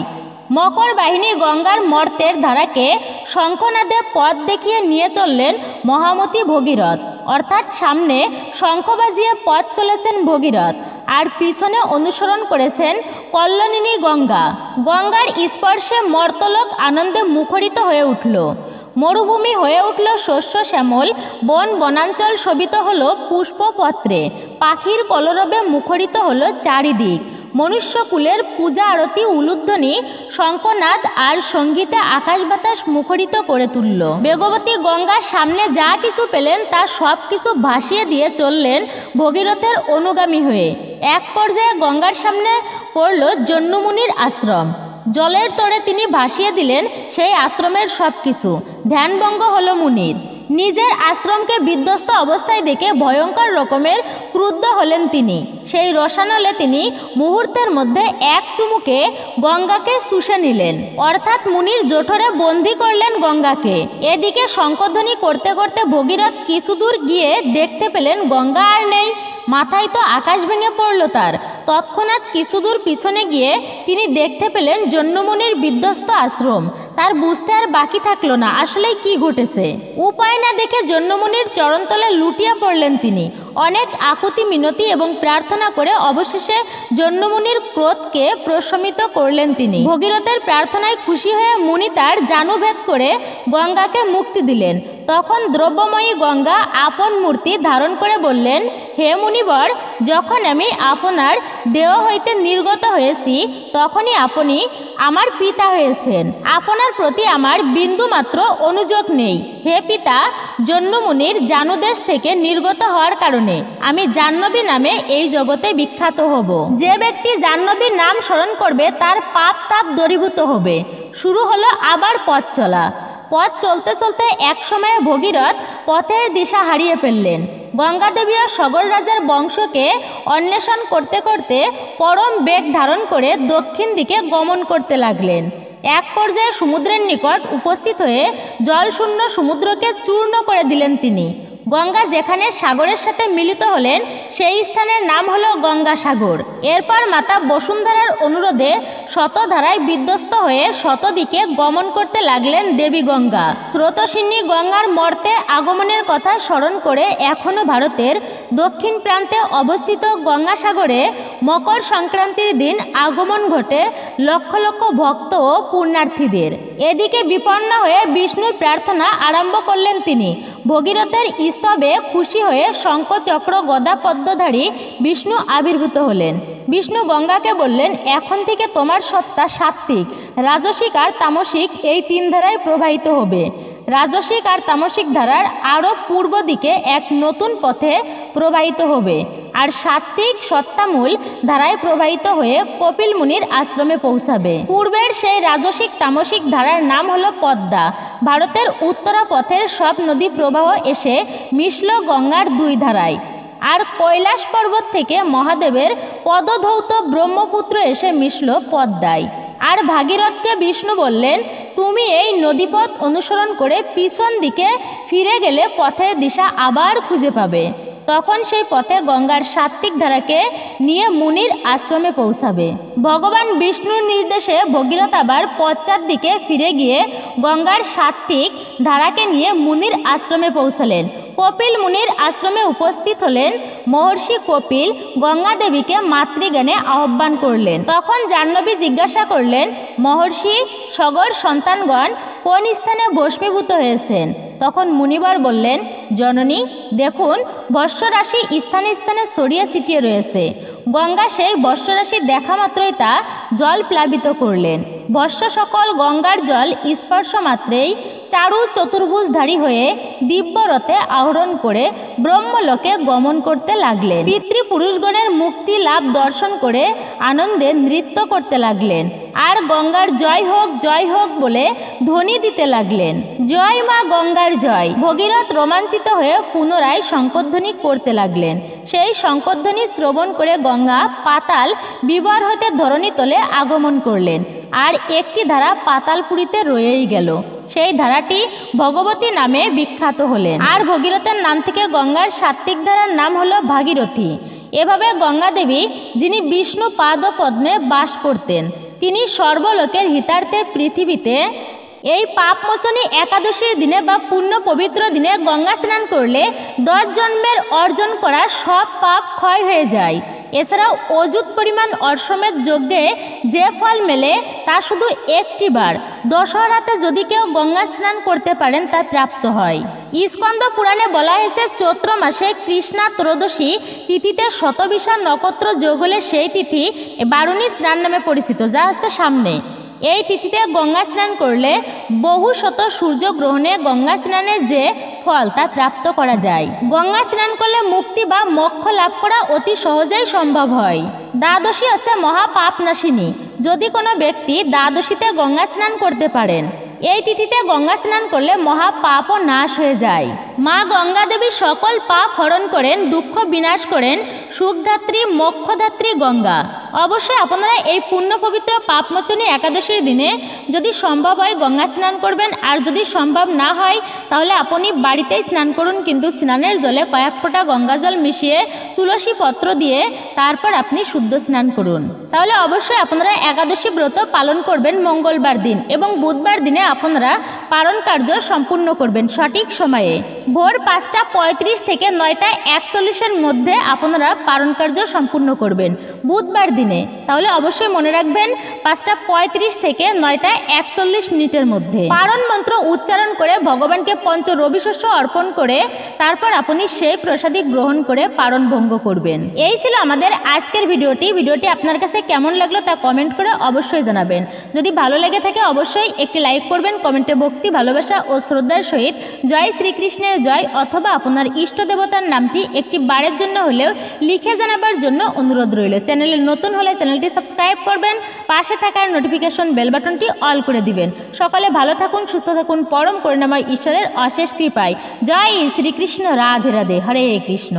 মকর বাহিনী গঙ্গার মর্তের ধারাকে শঙ্খনাদে পথ দেখিয়ে নিয়ে চললেন মহামতি ভগীরথ, অর্থাৎ সামনে শঙ্খ বাজিয়ে পথ চলেছেন ভগীরথ আর পিছনে অনুসরণ করেছেন কল্লোলিনী গঙ্গা। গঙ্গার স্পর্শে মর্তলোক আনন্দে মুখরিত হয়ে উঠল। মরুভূমি হয়ে উঠল শস্য শ্যামল, বন বনাঞ্চল শোভিত হলো পুষ্পপত্রে, পাখির কলরবে মুখরিত হলো চারিদিক। মনুষ্যকুলের পূজা আরতি উলুধ্বনি শঙ্খনাদ আর সঙ্গীতে আকাশ বাতাস মুখরিত করে তুলল। বেগবতী গঙ্গার সামনে যা কিছু পেলেন তা সব কিছু ভাসিয়ে দিয়ে চললেন ভগীরথের অনুগামী হয়ে। এক পর্যায়ে গঙ্গার সামনে পড়ল জন্যমুনির আশ্রম। জলের তরে তিনি ভাসিয়ে দিলেন সেই আশ্রমের সব কিছু। ধ্যানভঙ্গ হলো মুনির। নিজের আশ্রমকে বিধ্বস্ত অবস্থায় দেখে ভয়ঙ্কর রকমের ক্রুদ্ধ হলেন তিনি। সেই রসানলে তিনি মুহূর্তের মধ্যে এক চুমুকে গঙ্গাকে শুষে নিলেন, অর্থাৎ মুনির জঠরে বন্দি করলেন গঙ্গাকে। এদিকে শঙ্খধ্বনি করতে করতে ভগীরথ কিছু দূর গিয়ে দেখতে পেলেন গঙ্গা আর নেই। মাথায় তো আকাশ ভেঙে পড়ল তার। তৎক্ষণাৎ কিছু দূর পিছনে গিয়ে তিনি দেখতে পেলেন জন্যমুনির বিধ্বস্ত আশ্রম। তার বুঝতে আর বাকি থাকলো না আসলে কি ঘটেছে। উপায় না দেখে জন্যমুনির চরণতলে লুটিয়ে পড়লেন তিনি। অনেক আকুতি মিনতি এবং প্রার্থনা করে অবশেষে জন্যমুনির ক্রোধকে প্রশমিত করলেন তিনি। ভগীরথের প্রার্থনায় খুশি হয়ে মুনি তার জানুভেদ করে গঙ্গাকে মুক্তি দিলেন। তখন দ্রব্যময়ী গঙ্গা আপন মূর্তি ধারণ করে বললেন, হে মুনিবর, যখন আমি আপনার দেহ হইতে নির্গত হয়েছি তখনই আপনি আমার পিতা হয়েছেন। আপনার প্রতি আমার বিন্দুমাত্র অনুযোগ নেই। হে পিতা, জন্যমুনির জানুদেশ থেকে নির্গত হওয়ার কারণে আমি জাহ্নবী নামে এই জগতে বিখ্যাত হব। যে ব্যক্তি জাহ্নবীর নাম স্মরণ করবে তার পাপ তাপ দূরীভূত হবে। শুরু হলো আবার পথ চলা। পথ চলতে চলতে এক সময়ে ভগীরথ পথের দিশা হারিয়ে ফেললেন। গঙ্গা দেবী ও সগর রাজার বংশকে অন্বেষণ করতে করতে পরম বেগ ধারণ করে দক্ষিণ দিকে গমন করতে লাগলেন। এক পর্যায়ে সমুদ্রের নিকট উপস্থিত হয়ে জলশূন্য সমুদ্রকে চূর্ণ করে দিলেন তিনি। গঙ্গা যেখানে সাগরের সাথে মিলিত হলেন সেই স্থানের নাম হলো গঙ্গাসাগর। এরপর মাতা বসুন্ধরার অনুরোধে শতধারায় বিধ্বস্ত হয়ে শতদিকে গমন করতে লাগলেন দেবী গঙ্গা। স্রোতস্বিনী গঙ্গার মর্তে আগমনের কথা স্মরণ করে এখনও ভারতের দক্ষিণ প্রান্তে অবস্থিত গঙ্গাসাগরে মকর সংক্রান্তির দিন আগমন ঘটে লক্ষ লক্ষ ভক্ত ও পুণ্যার্থীদের। এদিকে বিপন্ন হয়ে বিষ্ণুর প্রার্থনা আরম্ভ করলেন তিনি। ভগীরথের স্তবে খুশি হয়ে শঙ্খ চক্র গদা পদ্মধারী বিষ্ণু আবির্ভূত হলেন। বিষ্ণু গঙ্গাকে বললেন, এখন থেকে তোমার সত্তা সাত্ত্বিক, রাজসিক আর তামসিক এই তিন ধারায় প্রবাহিত হবে। রাজসিক আর তামসিক ধারার আরও পূর্ব দিকে এক নতুন পথে প্রবাহিত হবে আর সাত্ত্বিক সত্তামূল ধারায় প্রবাহিত হয়ে কপিল মুনির আশ্রমে পৌঁছাবে। পূর্বের সেই রাজসিক তামসিক ধারার নাম হলো পদ্মা। ভারতের উত্তরা পথের সব নদী প্রবাহ এসে মিশল গঙ্গার দুই ধারায়। আর কৈলাস পর্বত থেকে মহাদেবের পদধৌত ব্রহ্মপুত্র এসে মিশল পদ্মায়। আর ভাগীরথকে বিষ্ণু বললেন, তুমি এই নদীপথ অনুসরণ করে পিছন দিকে ফিরে গেলে পথের দিশা আবার খুঁজে পাবে। তখন সেই পথে গঙ্গার সাত্ত্বিক ধারাকে নিয়ে মুনির আশ্রমে পৌঁছাবে। ভগবান বিষ্ণুর নির্দেশে ভগীরথ আবার পশ্চাৎ দিকে ফিরে গিয়ে গঙ্গার সাত্ত্বিক ধারাকে নিয়ে মুনির আশ্রমে পৌঁছালেন। কপিল মুনির আশ্রমে উপস্থিত হলেন। মহর্ষি কপিল গঙ্গা দেবীকে মাতৃজ্ঞানে আহ্বান করলেন। তখন জাহ্নবী জিজ্ঞাসা করলেন, মহর্ষি সগর সন্তানগণ কোন স্থানে ভস্মীভূত হয়েছেন? তখন মুনিবর বললেন, জননী দেখুন, বর্ষরাশি স্থানে স্থানে ছড়িয়ে ছিটিয়ে রয়েছে। গঙ্গা সেই বর্ষরাশি দেখা মাত্রই তা জল প্লাবিত করলেন। বর্ষ সকল গঙ্গার জল স্পর্শ মাত্রেই চারু চতুর্ভুজধারী হয়ে দিব্যরথে আহরণ করে ব্রহ্মলোকে গমন করতে লাগলেন। পিতৃপুরুষগণের মুক্তি লাভ দর্শন করে আনন্দে নৃত্য করতে লাগলেন। আর গঙ্গার জয় হোক বলে ধ্বনি দিতে লাগলেন, জয় মা গঙ্গার জয়। ভগীরথ রোমাঞ্চিত হয়ে পুনরায় শঙ্খধ্বনি করতে লাগলেন। সেই শঙ্খধ্বনি শ্রবণ করে গঙ্গা পাতাল বিবার হতে ধরণীতলে আগমন করলেন। আর একটি ধারা পাতালপুরীতে রয়েই গেল। সেই ধারাটি ভগবতী নামে বিখ্যাত হলেন। আর ভগীরথের নাম থেকে গঙ্গার সাত্ত্বিক ধারার নাম হলো ভাগীরথী। এভাবে গঙ্গা দেবী, যিনি বিষ্ণু পাদ পদ্মে বাস করতেন, তিনি সর্বলোকের হিতার্থে পৃথিবীতে এই পাপমোচনী একাদশীর দিনে বা পুণ্য পবিত্র দিনে গঙ্গা স্নান করলে 10 জন্মের অর্জন করা সব পাপ ক্ষয় হয়ে যায়। এছাড়াও অযুত পরিমাণ অশ্বমেধ যজ্ঞে যে ফল মেলে তা শুধু একটি বার দশহরাতে যদি কেউ গঙ্গা স্নান করতে পারেন তা প্রাপ্ত হয়। স্কন্দ পুরাণে বলা হয়েছে, চৈত্র মাসে কৃষ্ণা ত্রয়োদশী তিথিতে শতবিশা নক্ষত্র যোগ হলে সেই তিথি বারুণী স্নান নামে পরিচিত, যা আছে সামনে। এই তিথিতে গঙ্গা স্নান করলে বহু শত সূর্যগ্রহণে গঙ্গা স্নানের যে ফল তা প্রাপ্ত করা যায়। গঙ্গা স্নান করলে মুক্তি বা মোক্ষ লাভ করা অতি সহজেই সম্ভব হয়। দ্বাদশী আছে মহাপাপনাশিনী। যদি কোনো ব্যক্তি দ্বাদশীতে গঙ্গা স্নান করতে পারেন, এই তিথিতে গঙ্গা স্নান করলে মহাপাপও নাশ হয়ে যায়। মা গঙ্গা দেবী সকল পাপ হরণ করেন, দুঃখ বিনাশ করেন, সুখধাত্রী মোক্ষধাত্রী গঙ্গা। অবশ্যই আপনারা এই পুণ্য পবিত্র পাপমোচনী একাদশীর দিনে যদি সম্ভব হয় গঙ্গা স্নান করবেন। আর যদি সম্ভব না হয় তাহলে আপনি বাড়িতেই স্নান করুন, কিন্তু স্নানের জলে কয়েক ফোঁটা গঙ্গা জল মিশিয়ে তুলসী পত্র দিয়ে তারপর আপনি শুদ্ধ স্নান করুন। তাহলে অবশ্যই আপনারা একাদশী ব্রত পালন করবেন মঙ্গলবার দিন, এবং বুধবার দিনে আপনারা পালন কার্য সম্পূর্ণ করবেন সঠিক সময়ে। ভোর 5:35 থেকে 9:41-এর মধ্যে আপনারা পালন কার্য সম্পূর্ণ করবেন বুধবার দিনে। তাহলে অবশ্যই মনে রাখবেন 5:35 থেকে 9:41 মধ্যে পারণ মন্ত্র উচ্চারণ করে ভগবানকে পঞ্চ রবিশস্য অর্পণ করে তারপর আপনি সেই প্রসাদী গ্রহণ করে পারণ ভঙ্গ করবেন। এই ছিল আমাদের আজকের ভিডিওটি আপনার কাছে কেমন লাগলো তা কমেন্ট করে অবশ্যই জানাবেন। যদি ভালো লেগে থাকে অবশ্যই একটি লাইক করবেন, কমেন্টে ভক্তি ভালোবাসা ও শ্রদ্ধার সহিত জয় শ্রীকৃষ্ণের জয় অথবা আপনার ইষ্ট দেবতার নামটি একটি বারের জন্য হলেও লিখে জানাবার জন্য অনুরোধ রইল। চ্যানেলে নতুন হলে চ্যানেলটি সাবস্ক্রাইব করবেন, পাশে থাকার নোটিফিকেশন বেল বাটনটি অল করে দিবেন। সকলে ভালো থাকুন, সুস্থ থাকুন, পরম করুণাময় ঈশ্বরের অশেষ কৃপায়। জয় শ্রীকৃষ্ণ, রাধে রাধে, হরে কৃষ্ণ।